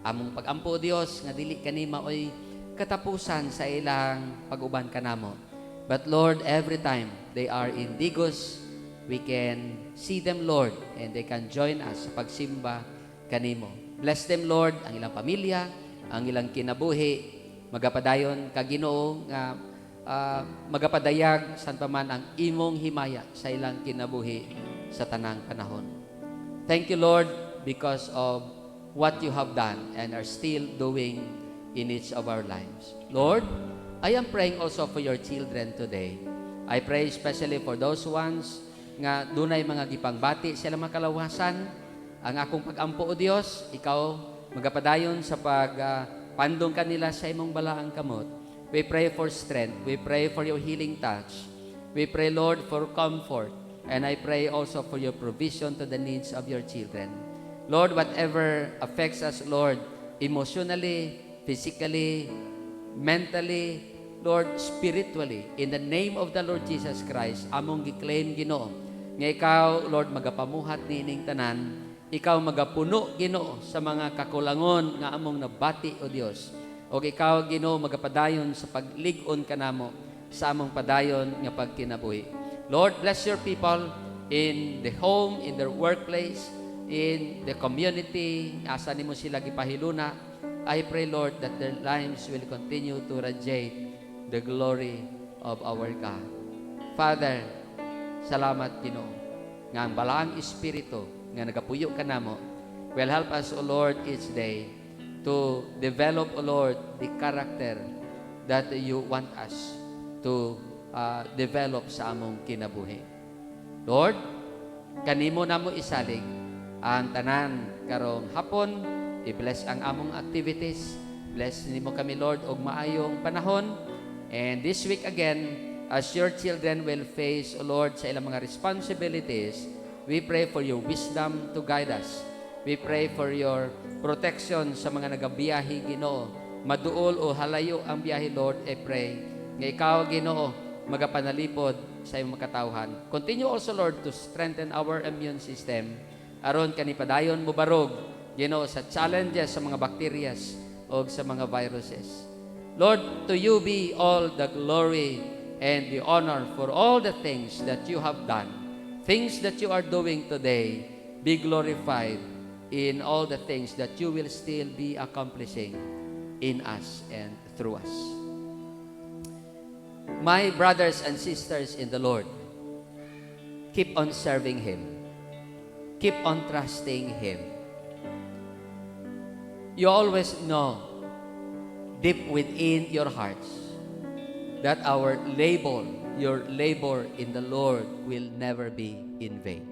Among pag-ampo Dios nga dili kanima oy katapusan sa ilang pag-uban kanamo. But Lord, every time they are in Digos, we can see them Lord and they can join us sa pagsimba kanimo. Bless them Lord, ang ilang pamilya, ang ilang kinabuhi, magapadayon ka Ginoo nga magapadayag san pa man ang imong himaya sa ilang kinabuhi sa tanang panahon. Thank you, Lord, because of what you have done and are still doing in each of our lives. Lord, I am praying also for your children today. I pray especially for those ones nga dunay mga gipangbati sila makalawasan. Ang akong pagampo o Dios, ikaw magapadayon sa pandong kanila sa imong balaang kamot. We pray for strength. We pray for your healing touch. We pray, Lord, for comfort. And I pray also for your provision to the needs of your children. Lord, whatever affects us, Lord, emotionally, physically, mentally, Lord, spiritually, in the name of the Lord Jesus Christ, among giklaim Ginoo, nga ikaw, Lord, magapamuhat nining tanan, ikaw magapuno Ginoo sa mga kakulangon nga among nabati o Dios. O ikaw, Ginoo, magapadayon sa paglig-on kanamo sa among padayon nga pagkinabuhi. Lord, bless your people in the home, in their workplace, in the community, asa nimo sila gipahiluna. I pray, Lord, that their lives will continue to radiate the glory of our God. Father, salamat Ginoo nga ang balaang espiritu nga nagapuyo kanamo will help us, O Lord, each day to develop, O Lord, the character that you want us to develop sa among kinabuhi. Lord, kanimo namo isalig ang tanan karong hapon. I-bless ang among activities. Bless nimo kami, Lord, og maayong panahon. And this week again, as your children will face, O Lord, sa ilang mga responsibilities, we pray for your wisdom to guide us. We pray for your protection sa mga nagabiyahe, Ginoo. Maduol o halayo ang biyahe, Lord, I pray. Nga ikaw, Ginoo, magapanalipod sa iyong makatawhan. Continue also, Lord, to strengthen our immune system. Aron kanipadayon mo barog, Ginoo, sa challenges sa mga bacterias o sa mga viruses. Lord, to you be all the glory and the honor for all the things that you have done. Things that you are doing today, be glorified in all the things that you will still be accomplishing in us and through us. My brothers and sisters in the Lord, keep on serving Him. Keep on trusting Him. You always know deep within your hearts that your labor in the Lord will never be in vain.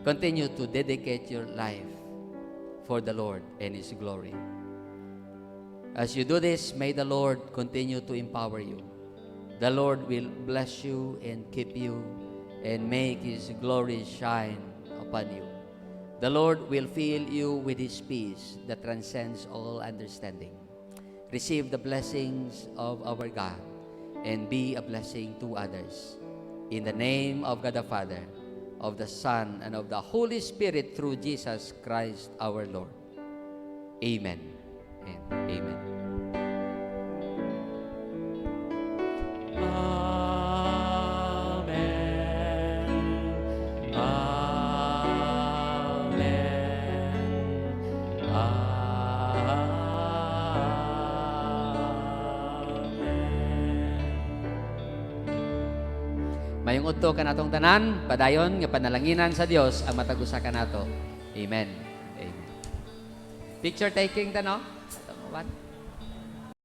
Continue to dedicate your life for the Lord and His glory. As you do this, may the Lord continue to empower you. The Lord will bless you and keep you and make His glory shine upon you. The Lord will fill you with His peace that transcends all understanding. Receive the blessings of our God and be a blessing to others. In the name of God the Father, of the Son, and of the Holy Spirit through Jesus Christ our Lord. Amen and amen. Mayong udto ka natong tanan, padayon nga panalanginan sa Dios ang matagusa ka nato. Amen. Amen. Picture taking ta no? What?